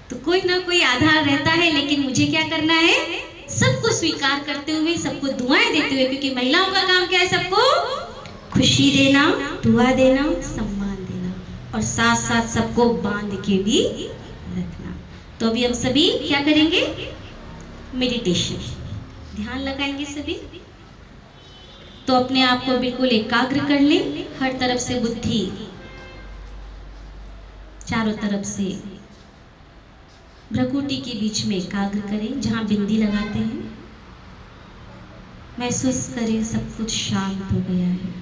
तो कोई ना कोई आधार रहता है, लेकिन मुझे क्या करना है? सबको स्वीकार करते हुए, सबको दुआएं देते हुए, क्योंकि महिलाओं का काम क्या है? सबको खुशी देना, दुआ देना, सम्मान देना और साथ साथ सबको बांध के भी रखना। तो अभी हम सभी क्या करेंगे? मेडिटेशन, ध्यान लगाएंगे सभी। तो अपने आप को बिल्कुल एकाग्र कर लें, हर तरफ से बुद्धि, चारों तरफ से भ्रकुटी के बीच में एकाग्र करें, जहां बिंदी लगाते हैं। महसूस करें सब कुछ शांत हो गया है,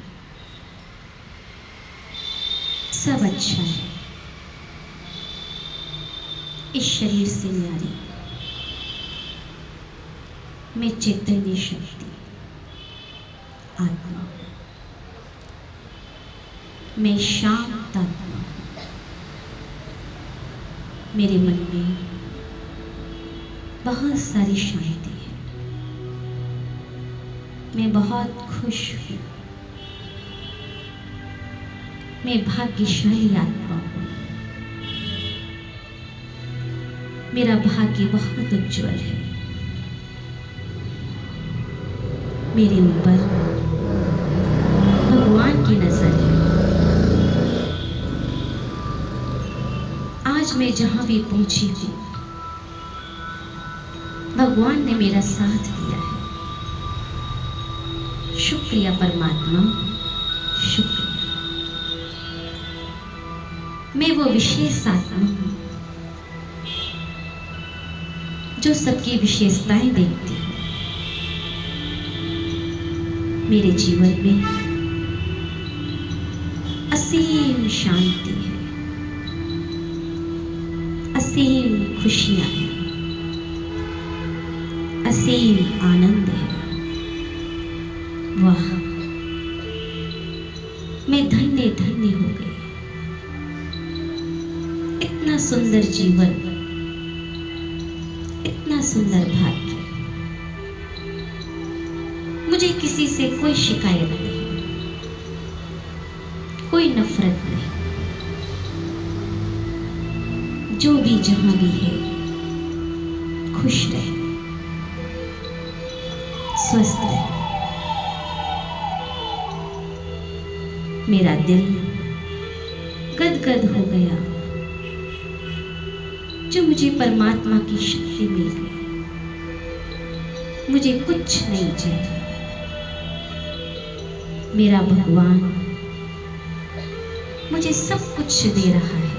सब अच्छा है। इस शरीर से न्यारी मैं चैतन्य शक्ति आत्मा, मैं शांत आत्मा, मेरे मन में बहुत सारी शांति है, मैं बहुत खुश हूँ, मैं भाग्यशाली आत्मा हूँ, मेरा भाग्य बहुत उज्जवल है, मेरे ऊपर भगवान की नजर है। आज मैं जहां भी पहुंची हूं, भगवान ने मेरा साथ दिया है। शुक्रिया परमात्मा, शुक्रिया। मैं वो विशेष आत्मा हूं जो सबकी विशेषताएं देखती है। मेरे जीवन में असीम शांति है, असीम खुशियां हैं, असीम आनंद है। वाह, मैं धन्य धन्य हो गई। इतना सुंदर जीवन, इतना सुंदर भाग्य। मुझे किसी से कोई शिकायत नहीं, कोई नफरत नहीं। जो भी जहां भी है, खुश रहे, स्वस्थ रहे। मेरा दिल गदगद हो गया, जो मुझे परमात्मा की शक्ति मिल गई। मुझे कुछ नहीं चाहिए, मेरा भगवान मुझे सब कुछ दे रहा है,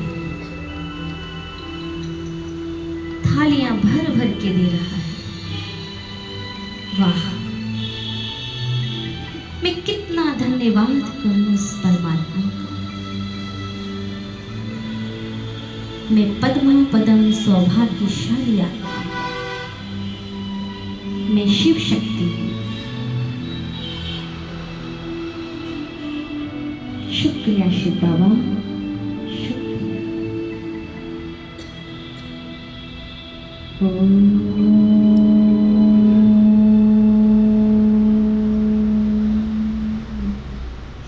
थालियां भर भर के दे रहा है। वाह, मैं कितना धन्यवाद करूं उस परमात्मा का। मैं पद्मा पदम सौभाग्यशाली आत्मा, मैं शिव शक्ति हूं। शुक्रिया शिव बाबा, शुक्रिया।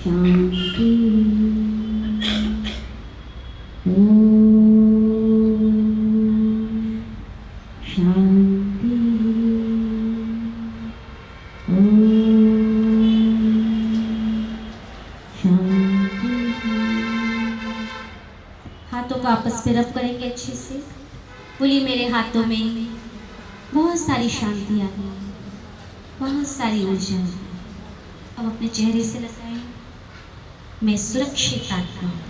शांति। शांति। हाथों को आपस में रब करेंगे अच्छे से। बोलिए, मेरे हाथों में बहुत सारी शांति आ गई, बहुत सारी ऊर्जा आ गई। अब अपने चेहरे से लगाएं। मैं सुरक्षित आत्मा हूँ,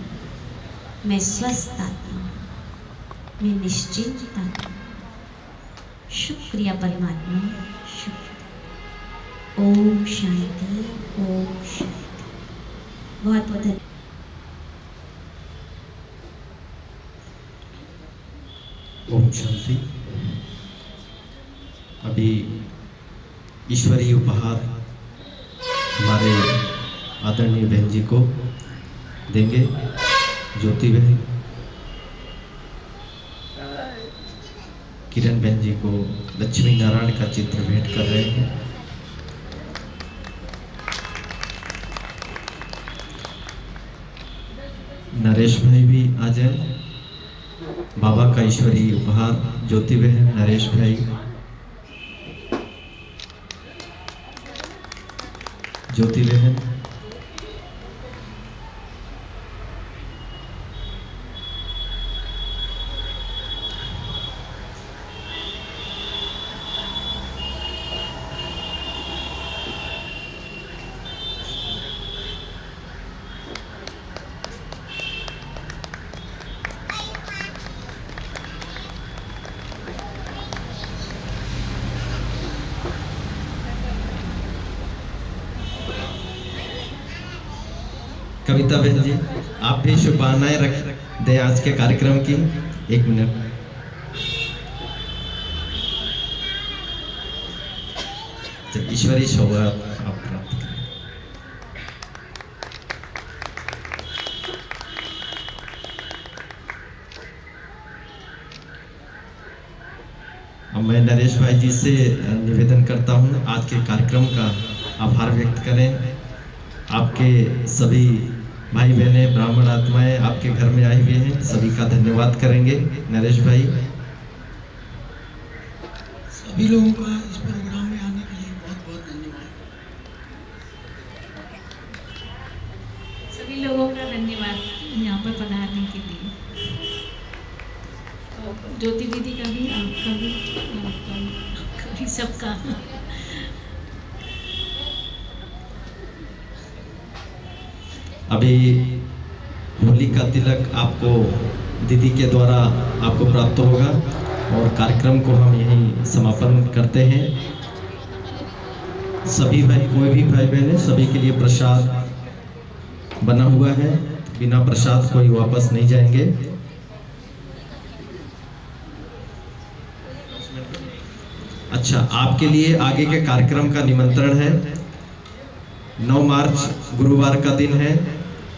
मैं स्वस्थ आत्मा हूँ, मैं निश्चिंत आत्मा। शुक्रिया परमात्मा, शुक्रिया। ओम शांति, ओम शांति। बहुत बहुत धन्यवाद। ओम शांति। अभी ईश्वरीय उपहार हमारे आदरणीय बहन जी को देंगे। ज्योति बहन किरण बहन जी को लक्ष्मी नारायण का चित्र भेंट कर रहे हैं। नरेश भाई भी आ जाए। बाबा का ईश्वरीय उपहार ज्योति बहन, नरेश भाई, ज्योति बहन, कविता बहन जी, आप भी शुभकामनाएं रख दें आज के कार्यक्रम की। 1 मिनट। ईश्वरीय सौगात आप प्राप्त करें। अब मैं नरेश भाई जी से निवेदन करता हूं, आज के कार्यक्रम का आभार व्यक्त करें। आपके सभी भाई बहने ब्राह्मण आत्माएं आपके घर में आए हुए हैं, सभी का धन्यवाद करेंगे। नरेश भाई, सभी लोगों का इस प्रोग्राम में आने के लिए बहुत बहुत धन्यवाद। सभी लोगों का धन्यवाद यहाँ पर पधारने के लिए। तो ज्योति दीदी का भी, आपका भी, आपका भी, सबका। अभी होली का तिलक आपको दीदी के द्वारा आपको प्राप्त होगा और कार्यक्रम को हम यहीं समापन करते हैं। सभी भाई, कोई भी भाई बहन है, सभी के लिए प्रसाद बना हुआ है, बिना प्रसाद कोई वापस नहीं जाएंगे। अच्छा, आपके लिए आगे के कार्यक्रम का निमंत्रण है। 9 मार्च गुरुवार का दिन है।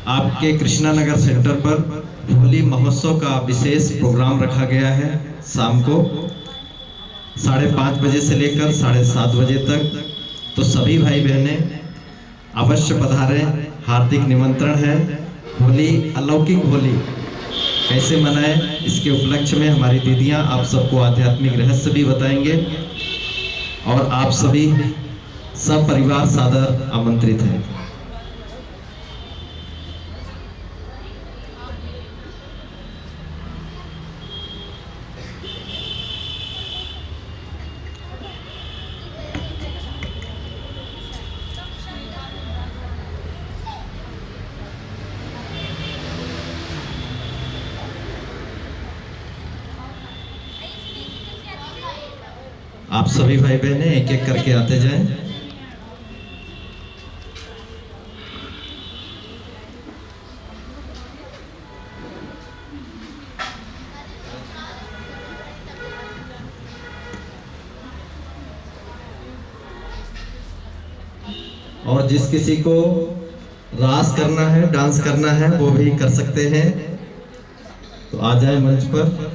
आपके कृष्णा नगर सेंटर पर होली महोत्सव का विशेष प्रोग्राम रखा गया है। शाम को 5:30 बजे से लेकर 7:30 बजे तक। तो सभी भाई बहनें अवश्य पधारें, हार्दिक निमंत्रण है। होली, अलौकिक होली कैसे मनाएं, इसके उपलक्ष्य में हमारी दीदियां आप सबको आध्यात्मिक रहस्य भी बताएंगे और आप सभी सब परिवार सादर आमंत्रित हैं। आप सभी भाई बहनें एक एक करके आते जाएं। और जिस किसी को रास करना है, डांस करना है, वो भी कर सकते हैं। तो आ जाए मंच पर।